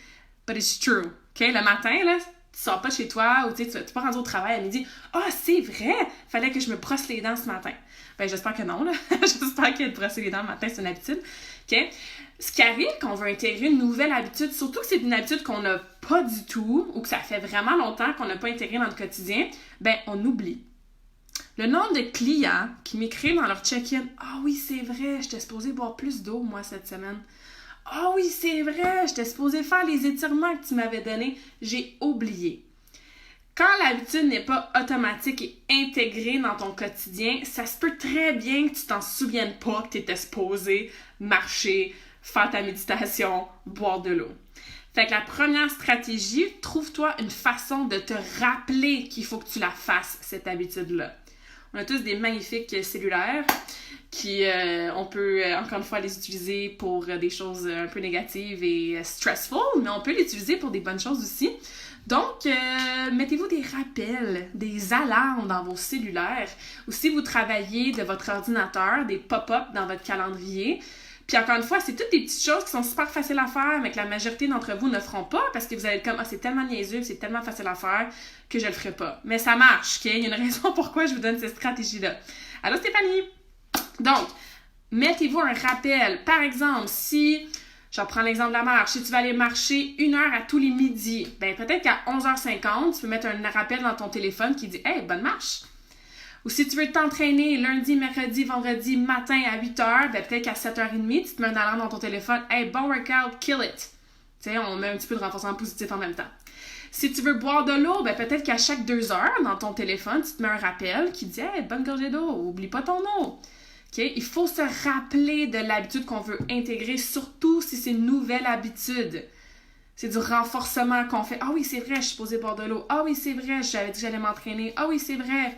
[SPEAKER 1] But it's true. OK? Le matin, là, tu sors pas de chez toi ou tu n'es pas rendu au travail à midi. C'est vrai! Fallait que je me brosse les dents ce matin. Ben, j'espère que non, là. J'espère que de brosser les dents le matin, c'est une habitude. OK? Ce qui arrive quand on veut intégrer une nouvelle habitude, surtout que c'est une habitude qu'on n'a pas du tout ou que ça fait vraiment longtemps qu'on n'a pas intégré dans le quotidien, ben, on oublie. Le nombre de clients qui m'écrivent dans leur check-in « oui, c'est vrai, j'étais supposée boire plus d'eau, moi, cette semaine. » « oui, c'est vrai, j'étais supposée faire les étirements que tu m'avais donnés. J'ai oublié. » Quand l'habitude n'est pas automatique et intégrée dans ton quotidien, ça se peut très bien que tu t'en souviennes pas que tu étais supposée marcher, faire ta méditation, boire de l'eau. Fait que la première stratégie, trouve-toi une façon de te rappeler qu'il faut que tu la fasses, cette habitude-là. On a tous des magnifiques cellulaires qui, on peut encore une fois les utiliser pour des choses un peu négatives et stressful, mais on peut l'utiliser pour des bonnes choses aussi. Donc, mettez-vous des rappels, des alarmes dans vos cellulaires, ou si vous travaillez de votre ordinateur, des pop-up dans votre calendrier. Puis encore une fois, c'est toutes des petites choses qui sont super faciles à faire, mais que la majorité d'entre vous ne feront pas parce que vous allez être comme « Ah, c'est tellement niaiseux, c'est tellement facile à faire que je le ferai pas. » Mais ça marche, OK? Il y a une raison pourquoi je vous donne cette stratégie-là. Allô, Stéphanie? Donc, mettez-vous un rappel. Par exemple, si, je reprends l'exemple de la marche, si tu vas aller marcher 1 heure à tous les midis, ben peut-être qu'à 11h50, tu peux mettre un rappel dans ton téléphone qui dit « Hey, bonne marche! » Ou si tu veux t'entraîner lundi, mercredi, vendredi, matin à 8h, ben peut-être qu'à 7h30, tu te mets une alarme dans ton téléphone. « Hey, bon workout, kill it! » Tu sais, on met un petit peu de renforcement positif en même temps. Si tu veux boire de l'eau, ben peut-être qu'à chaque 2 heures, dans ton téléphone, tu te mets un rappel qui dit « Hey, bonne gorgée d'eau, oublie pas ton eau! » Okay? Il faut se rappeler de l'habitude qu'on veut intégrer, surtout si c'est une nouvelle habitude. C'est du renforcement qu'on fait. « Ah oui, c'est vrai, je suis supposée boire de l'eau. Ah oui, c'est vrai, j'avais dit que j'allais m'entraîner. Ah oui, c'est vrai. »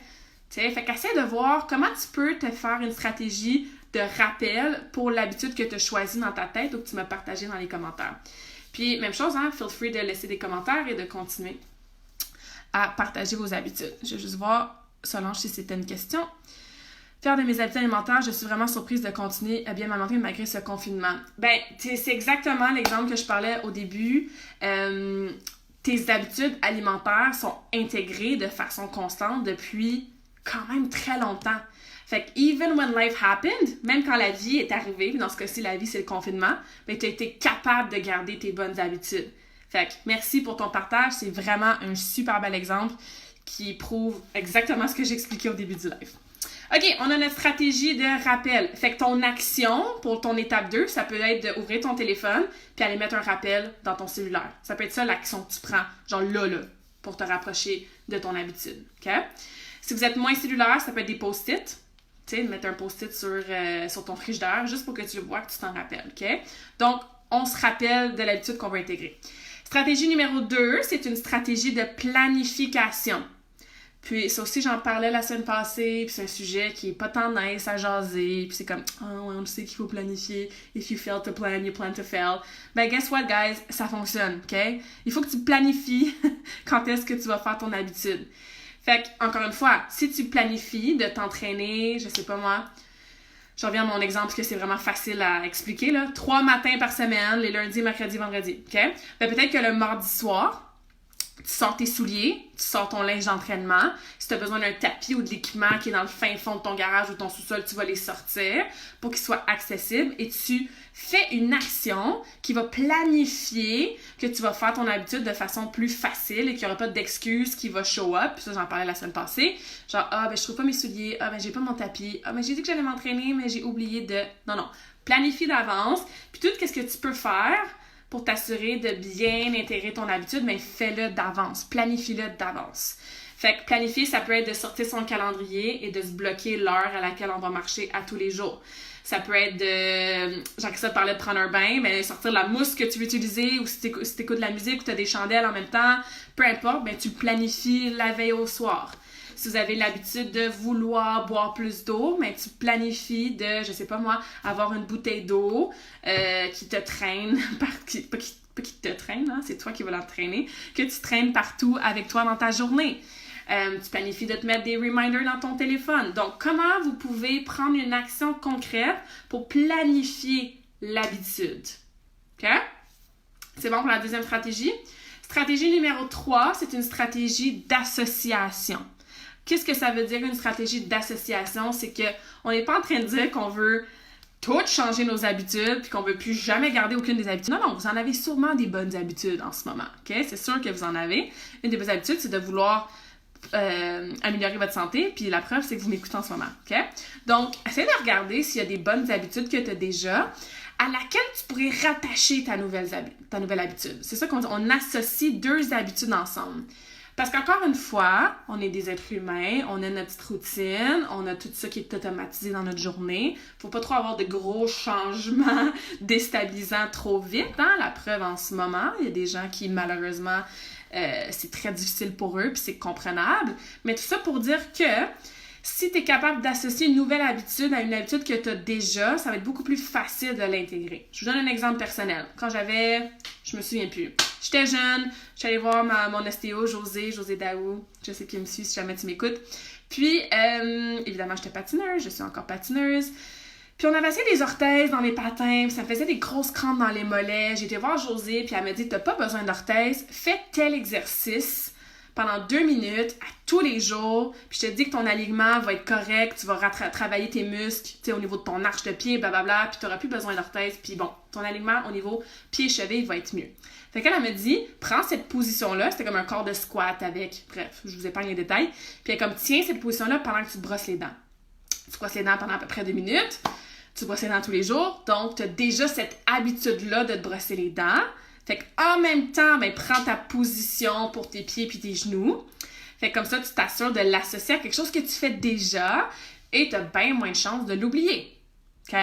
[SPEAKER 1] T'sais, fait qu'essaie de voir comment tu peux te faire une stratégie de rappel pour l'habitude que tu as choisie dans ta tête ou que tu m'as partagée dans les commentaires. Puis, même chose, hein, feel free de laisser des commentaires et de continuer à partager vos habitudes. Je vais juste voir, Solange, si c'était une question. Faire de mes habitudes alimentaires, je suis vraiment surprise de continuer à bien m'alimenter malgré ce confinement. Ben, c'est exactement l'exemple que je parlais au début. Tes habitudes alimentaires sont intégrées de façon constante depuis quand même très longtemps. Fait que even when life happened, même quand la vie est arrivée, dans ce cas-ci, la vie, c'est le confinement, ben, tu as été capable de garder tes bonnes habitudes. Fait que merci pour ton partage. C'est vraiment un super bel exemple qui prouve exactement ce que j'expliquais au début du live. OK, on a notre stratégie de rappel. Fait que ton action pour ton étape 2, ça peut être d'ouvrir ton téléphone puis aller mettre un rappel dans ton cellulaire. Ça peut être ça l'action que tu prends, genre là, pour te rapprocher de ton habitude. OK? Si vous êtes moins cellulaire, ça peut être des post-it. Tu sais, mettre un post-it sur ton frigidaire juste pour que tu le vois, que tu t'en rappelles. OK? Donc, on se rappelle de l'habitude qu'on va intégrer. Stratégie numéro 2, c'est une stratégie de planification. Puis ça aussi, j'en parlais la semaine passée, puis c'est un sujet qui est pas tant nice à jaser, puis c'est comme « Oh, ouais, on sait qu'il faut planifier. If you fail to plan, you plan to fail. » Ben, guess what, guys? Ça fonctionne, OK? Il faut que tu planifies quand est-ce que tu vas faire ton habitude. Fait que, encore une fois, si tu planifies de t'entraîner, je sais pas moi, je reviens à mon exemple parce que c'est vraiment facile à expliquer, là. 3 matins par semaine, les lundis, mercredis, vendredis, OK? Ben, peut-être que le mardi soir, tu sors tes souliers, tu sors ton linge d'entraînement. Si tu as besoin d'un tapis ou de l'équipement qui est dans le fin fond de ton garage ou ton sous-sol, tu vas les sortir pour qu'ils soient accessibles et tu fais une action qui va planifier que tu vas faire ton habitude de façon plus facile et qu'il n'y aura pas d'excuses qui va show up. Puis ça, j'en parlais la semaine passée. Genre, ah, ben je trouve pas mes souliers. Ah, ben j'ai pas mon tapis. Ah, ben j'ai dit que j'allais m'entraîner, mais j'ai oublié de... Non. Planifie d'avance. Puis tout ce que tu peux faire pour t'assurer de bien intégrer ton habitude, mais fais-le d'avance. Planifie-le d'avance. Fait que planifier, ça peut être de sortir son calendrier et de se bloquer l'heure à laquelle on va marcher à tous les jours. Ça peut être de... Jean-Christophe parlait de prendre un bain, mais sortir la mousse que tu veux utiliser, ou si t'écoutes de la musique ou tu as des chandelles en même temps, peu importe, ben tu planifies la veille au soir. Si vous avez l'habitude de vouloir boire plus d'eau, mais tu planifies de, je sais pas moi, avoir une bouteille d'eau qui te traîne, pas qui te traîne, hein, c'est toi qui vas l'entraîner, que tu traînes partout avec toi dans ta journée. Tu planifies de te mettre des reminders dans ton téléphone. Donc, comment vous pouvez prendre une action concrète pour planifier l'habitude? OK? C'est bon pour la deuxième stratégie? Stratégie numéro 3, c'est une stratégie d'association. Qu'est-ce que ça veut dire une stratégie d'association? C'est qu'on n'est pas en train de dire qu'on veut tout changer nos habitudes puis qu'on veut plus jamais garder aucune des habitudes. Non, vous en avez sûrement des bonnes habitudes en ce moment. OK? C'est sûr que vous en avez. Une des bonnes habitudes, c'est de vouloir améliorer votre santé, puis la preuve, c'est que vous m'écoutez en ce moment. OK? Donc, essayez de regarder s'il y a des bonnes habitudes que tu as déjà à laquelle tu pourrais rattacher ta nouvelle habitude. C'est ça qu'on dit. On associe 2 habitudes ensemble. Parce qu'encore une fois, on est des êtres humains, on a notre petite routine, on a tout ça qui est automatisé dans notre journée. Faut pas trop avoir de gros changements déstabilisants trop vite, hein? La preuve en ce moment, il y a des gens qui malheureusement, c'est très difficile pour eux, puis c'est comprenable. Mais tout ça pour dire que Si tu es capable d'associer une nouvelle habitude à une habitude que tu as déjà, ça va être beaucoup plus facile de l'intégrer. Je vous donne un exemple personnel. Quand je me souviens plus, j'étais jeune, je suis allée voir mon ostéo, José Daou, je sais qu'il me suit si jamais tu m'écoutes. Puis, évidemment, j'étais patineuse, je suis encore patineuse. Puis on avait essayé des orthèses dans les patins, puis ça me faisait des grosses crampes dans les mollets. J'ai été voir José, puis elle m'a dit « T'as pas besoin d'orthèses, fais tel exercice pendant 2 minutes, à tous les jours, puis je te dis que ton alignement va être correct, tu vas travailler tes muscles, tu sais, au niveau de ton arche de pied, blablabla, puis t'auras plus besoin d'orthèses, puis bon, ton alignement au niveau pied-cheville va être mieux. » Fait qu'elle me dit « Prends cette position-là », c'était comme un corps de squat avec, bref, je vous épargne les détails, puis elle est comme « Tiens cette position-là pendant que tu te brosses les dents. » Tu te brosses les dents pendant à peu près 2 minutes, tu te brosses les dents tous les jours, donc tu as déjà cette habitude-là de te brosser les dents. Fait qu'en même temps, ben, prends ta position pour tes pieds puis tes genoux. Fait que comme ça, tu t'assures de l'associer à quelque chose que tu fais déjà et tu as bien moins de chances de l'oublier. OK?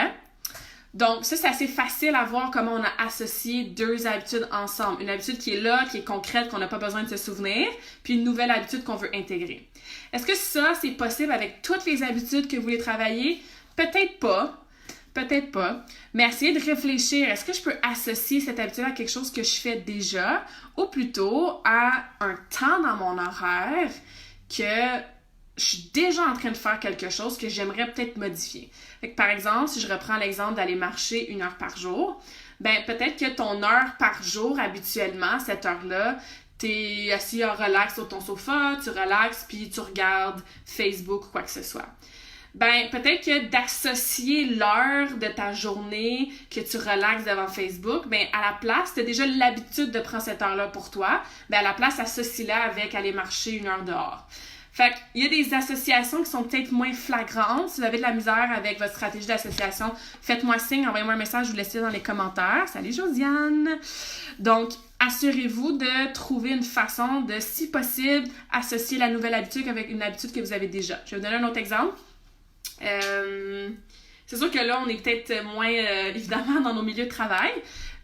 [SPEAKER 1] Donc, ça, c'est assez facile à voir comment on a associé 2 habitudes ensemble. Une habitude qui est là, qui est concrète, qu'on n'a pas besoin de se souvenir, puis une nouvelle habitude qu'on veut intégrer. Est-ce que ça, c'est possible avec toutes les habitudes que vous voulez travailler? Peut-être pas. Peut-être pas, mais essayez de réfléchir. Est-ce que je peux associer cette habitude à quelque chose que je fais déjà ou plutôt à un temps dans mon horaire que je suis déjà en train de faire quelque chose que j'aimerais peut-être modifier. Fait que, par exemple, si je reprends l'exemple d'aller marcher 1 heure par jour, ben peut-être que ton heure par jour, habituellement, cette heure-là, t'es assis en relax sur ton sofa, tu relaxes puis tu regardes Facebook ou quoi que ce soit. Ben, peut-être que d'associer l'heure de ta journée que tu relaxes devant Facebook, ben, à la place, tu as déjà l'habitude de prendre cette heure-là pour toi, ben, à la place, associe-la avec aller marcher 1 heure dehors. Fait qu'il y a des associations qui sont peut-être moins flagrantes. Si vous avez de la misère avec votre stratégie d'association, faites-moi signe, envoyez-moi un message, je vous laisse dans les commentaires. Salut Josiane! Donc, assurez-vous de trouver une façon de, si possible, associer la nouvelle habitude avec une habitude que vous avez déjà. Je vais vous donner un autre exemple. C'est sûr que là, on est peut-être moins, évidemment, dans nos milieux de travail,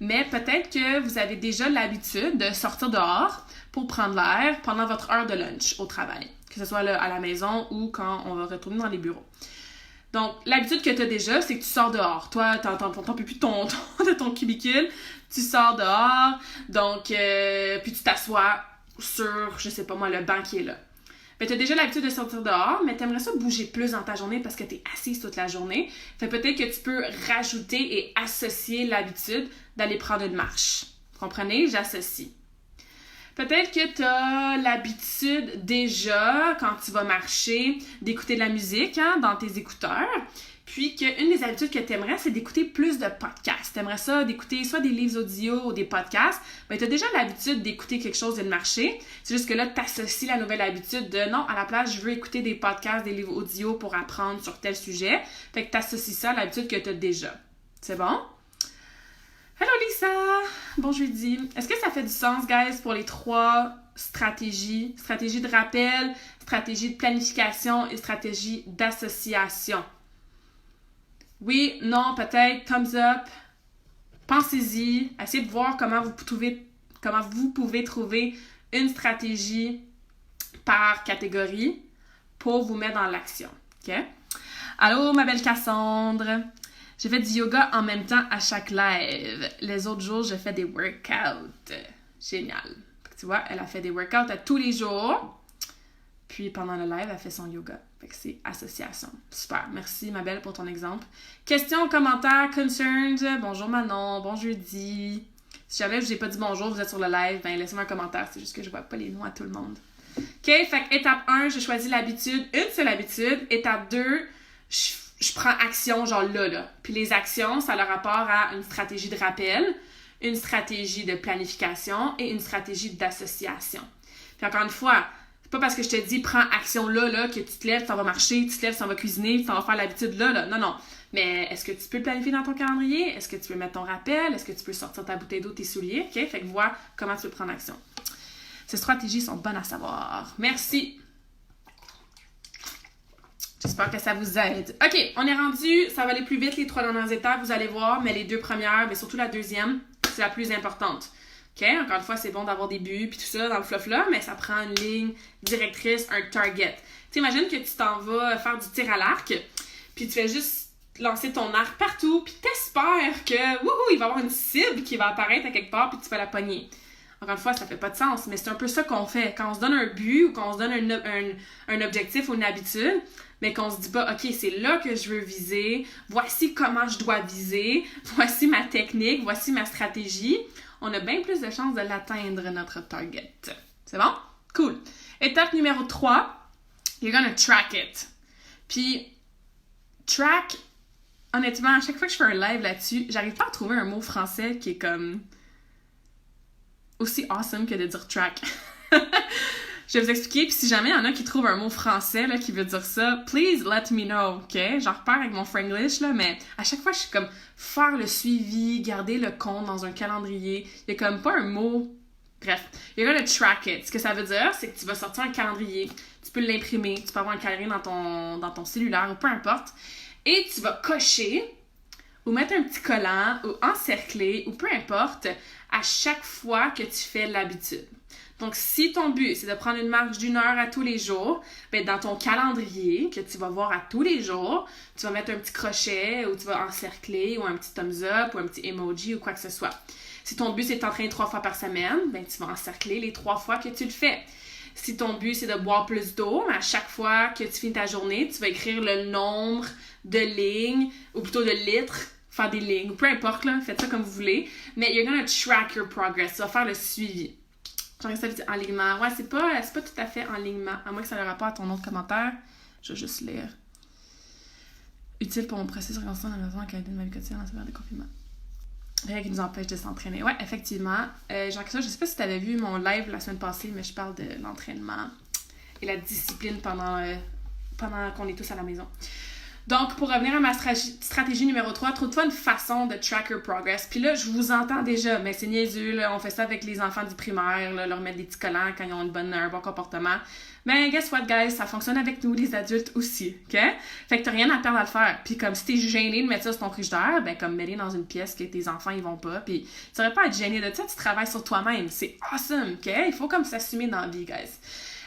[SPEAKER 1] mais peut-être que vous avez déjà l'habitude de sortir dehors pour prendre l'air pendant votre heure de lunch au travail, que ce soit là, à la maison ou quand on va retourner dans les bureaux. Donc, l'habitude que tu as déjà, c'est que tu sors dehors. Toi, t'en peux plus de ton cubicule, tu sors dehors, donc, puis tu t'assois sur, je sais pas moi, le banc qui est là. Ben, tu as déjà l'habitude de sortir dehors, mais tu aimerais ça bouger plus dans ta journée parce que tu es assise toute la journée. Fait peut-être que tu peux rajouter et associer l'habitude d'aller prendre une marche. Vous comprenez? J'associe. Peut-être que tu as l'habitude déjà, quand tu vas marcher, d'écouter de la musique dans tes écouteurs. Puis qu'une des habitudes que tu aimerais, c'est d'écouter plus de podcasts. Tu aimerais ça d'écouter soit des livres audio ou des podcasts. Ben, tu as déjà l'habitude d'écouter quelque chose et de marcher. C'est juste que là, tu associes la nouvelle habitude de non, à la place, je veux écouter des podcasts, des livres audio pour apprendre sur tel sujet. Fait que tu associes ça à l'habitude que tu as déjà. C'est bon? Hello Lisa! Bon jeudi. Est-ce que ça fait du sens, guys, pour les 3 stratégies? Stratégie de rappel, stratégie de planification et stratégie d'association. Oui, non, peut-être, thumbs up. Pensez-y. Essayez de voir comment vous pouvez trouver une stratégie par catégorie pour vous mettre dans l'action. OK? Allô, ma belle Cassandre. J'ai fait du yoga en même temps à chaque live. Les autres jours, je fais des workouts. Génial. Tu vois, elle a fait des workouts à tous les jours. Puis pendant le live, elle fait son yoga. Fait que c'est association. Super. Merci, ma belle, pour ton exemple. Questions, commentaires, concerns. Bonjour Manon. Bon jeudi. Si jamais je vous ai pas dit bonjour, vous êtes sur le live, ben laissez-moi un commentaire. C'est juste que je vois pas les noms à tout le monde. OK? Fait que étape 1, j'ai choisi l'habitude. Une seule habitude. Étape 2, je prends action genre là. Puis les actions, ça a le rapport à une stratégie de rappel, une stratégie de planification et une stratégie d'association. Puis encore une fois, c'est pas parce que je te dis prends action là que tu te lèves, tu t'en vas marcher, tu te lèves, tu t'en vas cuisiner, tu t'en vas faire l'habitude là. Non. Mais est-ce que tu peux le planifier dans ton calendrier? Est-ce que tu peux mettre ton rappel? Est-ce que tu peux sortir ta bouteille d'eau, tes souliers? OK? Fait que vois comment tu peux prendre action. Ces stratégies sont bonnes à savoir. Merci! J'espère que ça vous aide. OK, on est rendu, ça va aller plus vite les 3 dernières étapes, vous allez voir, mais les 2 premières, mais surtout la deuxième, c'est la plus importante. OK? Encore une fois, c'est bon d'avoir des buts puis tout ça dans le fluff-là, mais ça prend une ligne directrice, un target. Tu imagines que tu t'en vas faire du tir à l'arc, puis tu fais juste lancer ton arc partout, puis t'espères que, wouhou, il va y avoir une cible qui va apparaître à quelque part, puis tu vas la pogner. Encore une fois, ça fait pas de sens, mais c'est un peu ça qu'on fait. Quand on se donne un but ou quand on se donne un objectif ou une habitude, mais qu'on se dit pas, OK, c'est là que je veux viser, voici comment je dois viser, voici ma technique, voici ma stratégie, on a bien plus de chances de l'atteindre, notre target. C'est bon? Cool. Étape numéro 3, you're gonna track it. Puis, track, honnêtement, à chaque fois que je fais un live là-dessus, j'arrive pas à trouver un mot français qui est comme aussi awesome que de dire track. Je vais vous expliquer, puis si jamais il y en a qui trouvent un mot français là, qui veut dire ça, please let me know, OK? J'en repars avec mon Franglish, là, mais à chaque fois, je suis comme faire le suivi, garder le compte dans un calendrier. Il y a comme pas un mot. Bref, you're gonna track it. Ce que ça veut dire, c'est que tu vas sortir un calendrier, tu peux l'imprimer, tu peux avoir un calendrier dans ton cellulaire ou peu importe, et tu vas cocher ou mettre un petit collant ou encercler ou peu importe à chaque fois que tu fais l'habitude. Donc, si ton but, c'est de prendre une marche d'1 heure à tous les jours, ben dans ton calendrier que tu vas voir à tous les jours, tu vas mettre un petit crochet ou tu vas encercler ou un petit thumbs up ou un petit emoji ou quoi que ce soit. Si ton but, c'est de t'entraîner 3 fois par semaine, ben tu vas encercler les 3 fois que tu le fais. Si ton but, c'est de boire plus d'eau, à chaque fois que tu finis ta journée, tu vas écrire le nombre de lignes, ou plutôt de litres, faire des lignes, peu importe, là, faites ça comme vous voulez, mais you're gonna track your progress, tu vas faire le suivi. J'aurais ça dit enlignement. Ouais, c'est pas tout à fait enlignement, à moins que ça ait rapport à ton autre commentaire. Je vais juste lire. Utile pour mon processus de reconstruction dans la maison en qualité de ma vie quotidienne en période de confinement. Rien qui nous empêche de s'entraîner. Ouais, effectivement. Jean-Christophe, je sais pas si tu avais vu mon live la semaine passée, mais je parle de l'entraînement et la discipline pendant qu'on est tous à la maison. Donc, pour revenir à ma stratégie numéro 3, trouve-toi une façon de track your progress. Puis là, je vous entends déjà, mais c'est niaiseux, là, on fait ça avec les enfants du primaire, là, leur mettre des petits collants quand ils ont un bon comportement. Mais guess what, guys? Ça fonctionne avec nous, les adultes aussi, OK? Fait que t'as rien à perdre à le faire. Puis comme si t'es gêné de mettre ça sur ton frigidaire, ben comme mets-les dans une pièce que tes enfants, ils vont pas. Puis tu devrais pas être gêné de ça, tu travailles sur toi-même. C'est awesome, OK? Il faut comme s'assumer dans la vie, guys.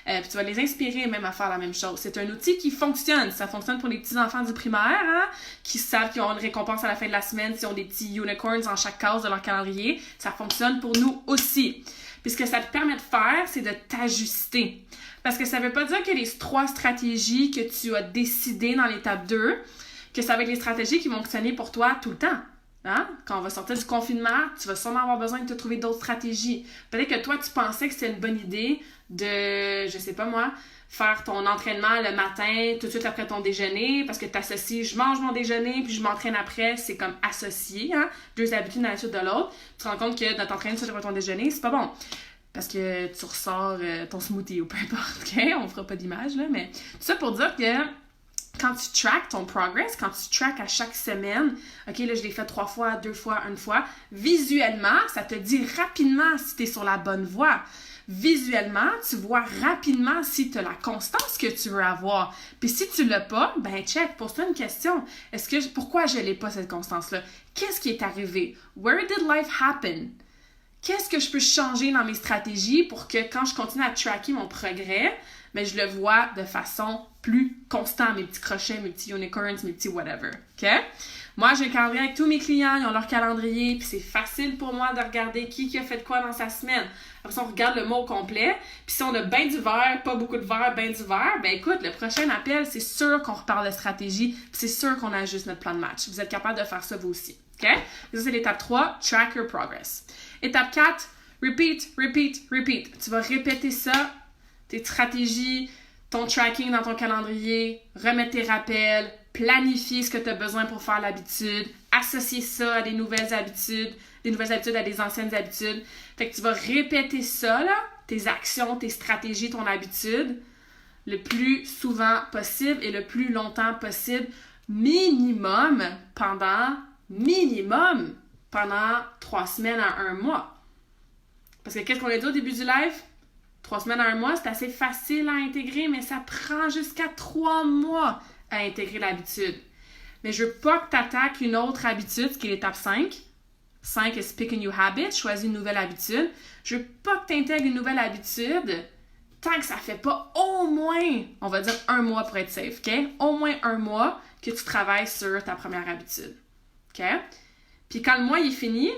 [SPEAKER 1] Puis tu vas les inspirer même à faire la même chose. C'est un outil qui fonctionne. Ça fonctionne pour les petits enfants du primaire, hein, qui savent qu'ils ont une récompense à la fin de la semaine, s'ils ont des petits unicorns dans chaque case de leur calendrier. Ça fonctionne pour nous aussi. Puis ce que ça te permet de faire, c'est de t'ajuster. Parce que ça veut pas dire que les 3 stratégies que tu as décidées dans l'étape 2, que ça va être les stratégies qui vont fonctionner pour toi tout le temps. Hein? Quand on va sortir du confinement, tu vas sûrement avoir besoin de te trouver d'autres stratégies. Peut-être que toi, tu pensais que c'était une bonne idée de, je sais pas moi, faire ton entraînement le matin, tout de suite après ton déjeuner, parce que tu associes, je mange mon déjeuner, puis je m'entraîne après, c'est comme associé, hein? 2 habitudes dans la suite de l'autre. Tu te rends compte que de t'entraîner tout de suite après ton déjeuner, c'est pas bon. Parce que tu ressors ton smoothie ou peu importe, OK? On fera pas d'image, là, mais tout ça pour dire que quand tu track ton progress, quand tu track à chaque semaine, OK, là, je l'ai fait 3 fois, 2 fois, 1 fois, visuellement, ça te dit rapidement si tu es sur la bonne voie. Visuellement, tu vois rapidement si tu as la constance que tu veux avoir. Puis si tu l'as pas, ben check, pose-toi une question. Pourquoi je l'ai pas, cette constance-là? Qu'est-ce qui est arrivé? Where did life happen? Qu'est-ce que je peux changer dans mes stratégies pour que quand je continue à tracker mon progrès, mais je le vois de façon plus constante, mes petits crochets, mes petits unicorns, mes petits whatever, OK? Moi, j'ai un calendrier avec tous mes clients, ils ont leur calendrier, puis c'est facile pour moi de regarder qui a fait quoi dans sa semaine. Après ça, on regarde le mois au complet, puis si on a bien du vert, pas beaucoup de vert, bien du vert, ben écoute, le prochain appel, c'est sûr qu'on reparle de stratégie, puis c'est sûr qu'on ajuste notre plan de match. Vous êtes capable de faire ça vous aussi, OK? Et ça, c'est l'étape 3, track your progress. Étape 4, repeat, repeat, repeat. Tu vas répéter ça, tes stratégies, ton tracking dans ton calendrier, remettre tes rappels, planifier ce que tu as besoin pour faire l'habitude, associer ça à des nouvelles habitudes à des anciennes habitudes. Fait que tu vas répéter ça, là, tes actions, tes stratégies, ton habitude, le plus souvent possible et le plus longtemps possible, minimum pendant 3 semaines à 1 mois. Parce que qu'est-ce qu'on a dit au début du live? 3 semaines à 1 mois, c'est assez facile à intégrer, mais ça prend jusqu'à 3 mois à intégrer l'habitude. Mais je veux pas que tu attaques une autre habitude, ce qui est l'étape 5, 5 is pick a new habit, choisis une nouvelle habitude. Je veux pas que tu intègres une nouvelle habitude tant que ça fait pas au moins, on va dire 1 mois pour être safe, OK? Au moins 1 mois que tu travailles sur ta première habitude, OK? Puis quand le mois est fini,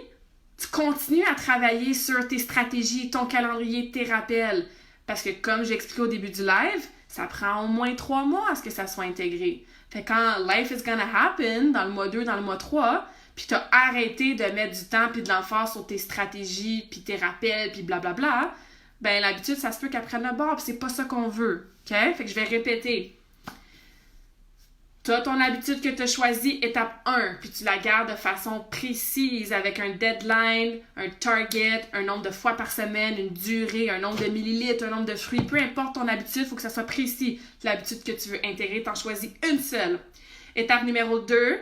[SPEAKER 1] tu continues à travailler sur tes stratégies, ton calendrier, tes rappels. Parce que comme j'ai expliqué au début du live, ça prend au moins 3 mois à ce que ça soit intégré. Fait que quand life is gonna happen, dans le mois 2, dans le mois 3, puis t'as arrêté de mettre du temps puis de l'emphase sur tes stratégies, puis tes rappels, puis blablabla, ben l'habitude, ça se peut qu'elle prenne le bord, puis c'est pas ça qu'on veut. OK? Fait que je vais répéter. Tu as ton habitude que tu as choisie, étape 1, puis tu la gardes de façon précise avec un deadline, un target, un nombre de fois par semaine, une durée, un nombre de millilitres, un nombre de fruits. Peu importe ton habitude, il faut que ça soit précis. L'habitude que tu veux intégrer, tu en choisis une seule. Étape numéro 2,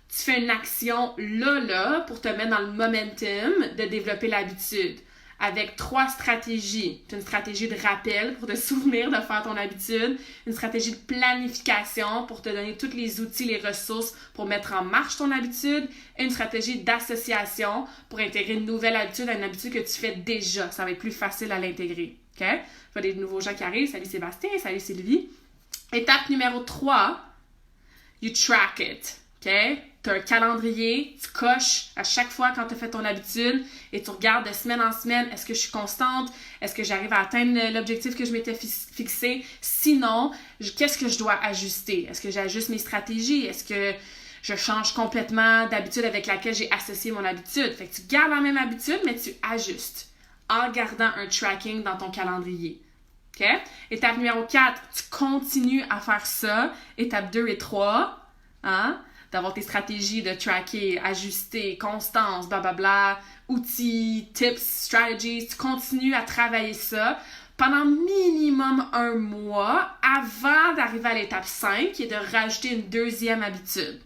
[SPEAKER 1] tu fais une action là pour te mettre dans le momentum de développer l'habitude. Avec 3 stratégies. Tu as une stratégie de rappel pour te souvenir de faire ton habitude, une stratégie de planification pour te donner tous les outils, les ressources pour mettre en marche ton habitude, et une stratégie d'association pour intégrer une nouvelle habitude à une habitude que tu fais déjà. Ça va être plus facile à l'intégrer. OK? Il y a des nouveaux gens qui arrivent. Salut Sébastien, salut Sylvie. Étape numéro 3, you track it. OK? Tu as un calendrier, tu coches à chaque fois quand tu as fait ton habitude et tu regardes de semaine en semaine, est-ce que je suis constante? Est-ce que j'arrive à atteindre l'objectif que je m'étais fixé? Sinon, qu'est-ce que je dois ajuster? Est-ce que j'ajuste mes stratégies? Est-ce que je change complètement d'habitude avec laquelle j'ai associé mon habitude? Fait que tu gardes la même habitude, mais tu ajustes en gardant un tracking dans ton calendrier. OK? Étape numéro 4, tu continues à faire ça. Étape 2 et 3, hein? D'avoir tes stratégies de tracker, ajuster, constance, blablabla, outils, tips, strategies. Tu continues à travailler ça pendant minimum 1 mois avant d'arriver à l'étape 5 qui est de rajouter une deuxième habitude.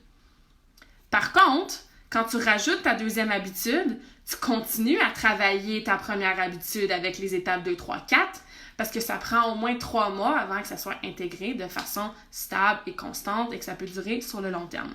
[SPEAKER 1] Par contre, quand tu rajoutes ta deuxième habitude, tu continues à travailler ta première habitude avec les étapes 2, 3, 4 parce que ça prend au moins 3 mois avant que ça soit intégré de façon stable et constante et que ça peut durer sur le long terme.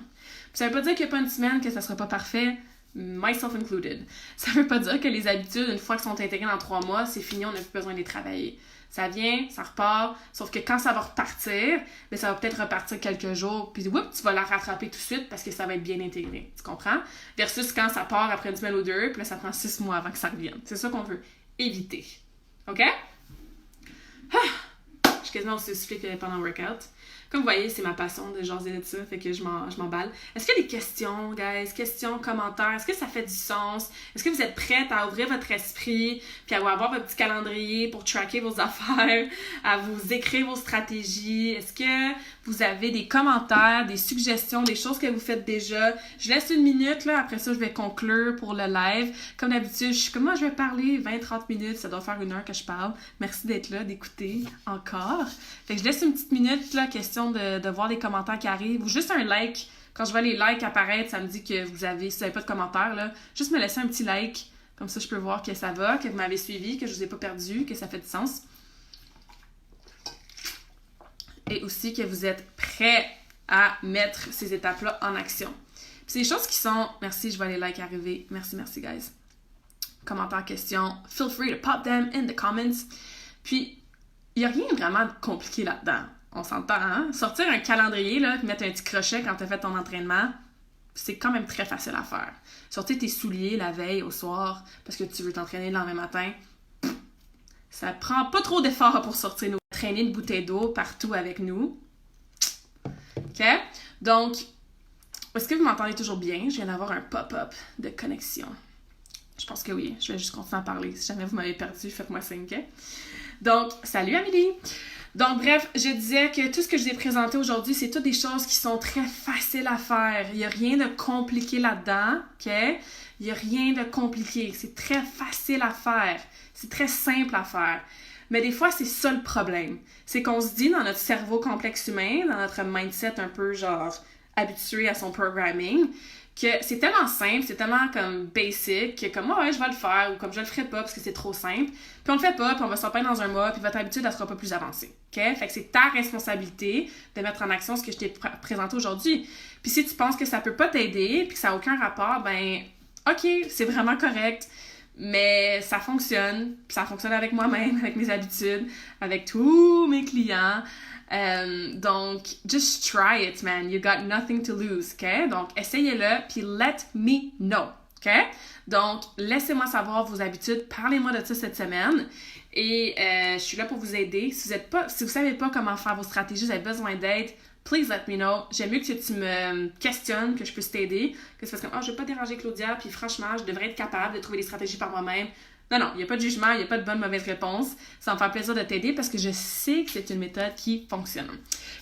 [SPEAKER 1] Puis ça veut pas dire qu'il n'y a pas une semaine que ça sera pas parfait, myself included. Ça veut pas dire que les habitudes, une fois qu'elles sont intégrées dans 3 mois, c'est fini, on n'a plus besoin de les travailler. Ça vient, ça repart, sauf que quand ça va repartir, bien, ça va peut-être repartir quelques jours, puis whoop, tu vas la rattraper tout de suite parce que ça va être bien intégré. Tu comprends? Versus quand ça part après une semaine ou 2, puis là, ça prend 6 mois avant que ça revienne. C'est ça qu'on veut éviter. OK? Je suis quasiment aussi soufflée que pendant le workout. Comme vous voyez, c'est ma passion de jaser de ça, fait que je m'emballe. Est-ce qu'il y a des questions, guys? Questions, commentaires? Est-ce que ça fait du sens? Est-ce que vous êtes prêtes à ouvrir votre esprit puis à avoir votre petit calendrier pour tracker vos affaires, à vous écrire vos stratégies? Est-ce que vous avez des commentaires, des suggestions, des choses que vous faites déjà? Je laisse 1 minute, là. Après ça, je vais conclure pour le live. Comme d'habitude, je suis comme moi, je vais parler 20-30 minutes. Ça doit faire 1 heure que je parle. Merci d'être là, d'écouter encore. Fait que je laisse une petite minute, là, question de voir les commentaires qui arrivent ou juste un like. Quand je vois les likes apparaître, ça me dit que si vous avez pas de commentaires, là, juste me laisser un petit like. Comme ça, je peux voir que ça va, que vous m'avez suivi, que je vous ai pas perdu, que ça fait du sens. Et aussi que vous êtes prêts à mettre ces étapes-là en action. Puis c'est des choses qui sont... Merci, je vois les likes arriver. Merci, guys. Commentaires, questions. Feel free to pop them in the comments. Puis, il n'y a rien vraiment de compliqué là-dedans. On s'entend, hein? Sortir un calendrier, là, puis mettre un petit crochet quand tu as fait ton entraînement, c'est quand même très facile à faire. Sortir tes souliers la veille au soir parce que tu veux t'entraîner le lendemain matin, ça prend pas trop d'efforts pour sortir traîner une bouteille d'eau partout avec nous. OK? Donc, est-ce que vous m'entendez toujours bien? Je viens d'avoir un pop-up de connexion. Je pense que oui. Je vais juste continuer à parler. Si jamais vous m'avez perdu, faites-moi signe, OK? Donc, salut Amélie! Donc, bref, je disais que tout ce que je vous ai présenté aujourd'hui, c'est toutes des choses qui sont très faciles à faire. Il n'y a rien de compliqué là-dedans, OK? Il n'y a rien de compliqué. C'est très facile à faire. C'est très simple à faire. Mais des fois, c'est ça le problème. C'est qu'on se dit dans notre cerveau complexe humain, dans notre mindset un peu genre habitué à son programming, que c'est tellement simple, c'est tellement comme basic, que comme ouais, je vais le faire, ou comme je le ferai pas parce que c'est trop simple. Puis on le fait pas, puis on va s'en peindre dans un mois, puis votre habitude, elle sera pas plus avancée. OK? Fait que c'est ta responsabilité de mettre en action ce que je t'ai présenté aujourd'hui. Puis si tu penses que ça peut pas t'aider, puis que ça n'a aucun rapport, ben OK, c'est vraiment correct, mais ça fonctionne. Ça fonctionne avec moi-même, avec mes habitudes, avec tous mes clients. Donc, just try it, man. You got nothing to lose, OK? Donc, essayez-le, puis let me know, OK? Donc, laissez-moi savoir vos habitudes. Parlez-moi de ça cette semaine. Et je suis là pour vous aider. Si vous savez pas comment faire vos stratégies, vous avez besoin d'aide, please let me know. J'aime mieux que tu me questionnes, que je puisse t'aider, que c'est parce que je vais pas déranger Claudia, puis franchement, je devrais être capable de trouver des stratégies par moi-même. Non, il n'y a pas de jugement, il n'y a pas de bonne mauvaise réponse. Ça va me faire plaisir de t'aider parce que je sais que c'est une méthode qui fonctionne.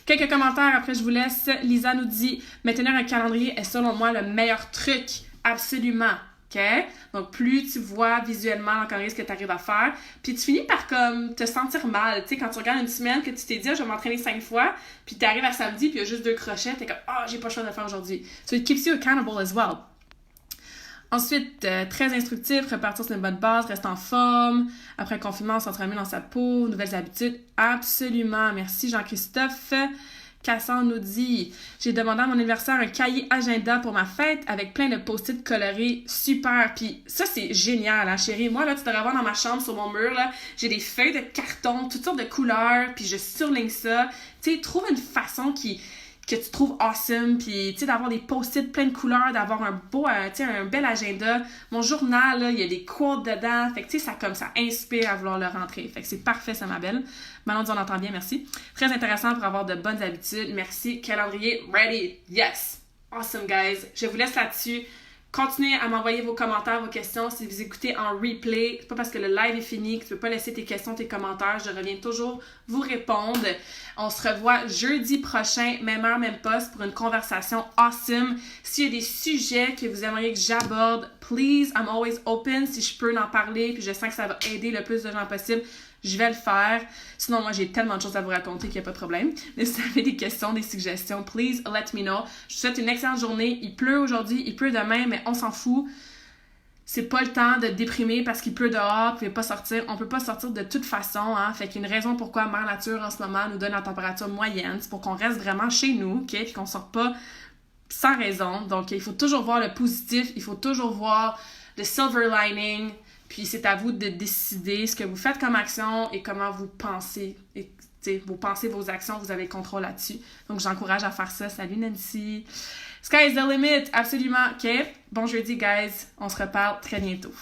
[SPEAKER 1] Quelques commentaires, après je vous laisse. Lisa nous dit « Maintenir un calendrier est selon moi le meilleur truc. » Absolument. OK? Donc, plus tu vois visuellement dans le calendrier ce que tu arrives à faire, puis tu finis par comme te sentir mal. Tu sais, quand tu regardes une semaine que tu t'es dit, je vais m'entraîner 5 fois, puis tu arrives à samedi, puis il y a juste 2 crochets, tu es comme, j'ai pas le choix de le faire aujourd'hui. So, it keeps you accountable as well. Ensuite, très instructif, repartir sur une bonne base, rester en forme. Après le confinement, on s'entraîne mieux dans sa peau, nouvelles habitudes. Absolument. Merci Jean-Christophe. Cassan nous dit « J'ai demandé à mon anniversaire un cahier agenda pour ma fête avec plein de post-it colorés. Super! » Puis ça, c'est génial, hein, chérie? Moi, là, tu devrais voir dans ma chambre, sur mon mur, là, j'ai des feuilles de carton, toutes sortes de couleurs, puis je surligne ça. Tu sais, trouve une façon que tu trouves awesome, puis tu sais, d'avoir des post-it plein de couleurs, d'avoir un beau, tu sais, un bel agenda. Mon journal, là, il y a des quotes dedans, fait que tu sais, ça inspire à vouloir le rentrer. Fait que c'est parfait, ça, ma belle. Maintenant, on entend bien, merci. Très intéressant pour avoir de bonnes habitudes. Merci. Calendrier, ready. Yes. Awesome, guys. Je vous laisse là-dessus. Continuez à m'envoyer vos commentaires, vos questions. Si vous écoutez en replay, c'est pas parce que le live est fini que tu peux pas laisser tes questions, tes commentaires. Je reviens toujours vous répondre. On se revoit jeudi prochain, même heure, même poste, pour une conversation awesome. S'il y a des sujets que vous aimeriez que j'aborde, please, I'm always open. Si je peux en parler, puis je sens que ça va aider le plus de gens possible, je vais le faire. Sinon, moi, j'ai tellement de choses à vous raconter qu'il n'y a pas de problème. Mais si vous avez des questions, des suggestions, please let me know. Je vous souhaite une excellente journée. Il pleut aujourd'hui, il pleut demain, mais on s'en fout. C'est pas le temps de déprimer parce qu'il pleut dehors, vous pouvez pas sortir. On peut pas sortir de toute façon, hein. Fait qu'il y a une raison pourquoi Mère Nature, en ce moment, nous donne la température moyenne. C'est pour qu'on reste vraiment chez nous, OK? Puis qu'on sorte pas sans raison. Donc, il faut toujours voir le positif. Il faut toujours voir le silver lining. Puis c'est à vous de décider ce que vous faites comme action et comment vous pensez. Et vos pensées, vos actions, vous avez le contrôle là-dessus. Donc j'encourage à faire ça. Salut Nancy! Sky is the limit! Absolument! OK? Bon jeudi, guys! On se reparle très bientôt.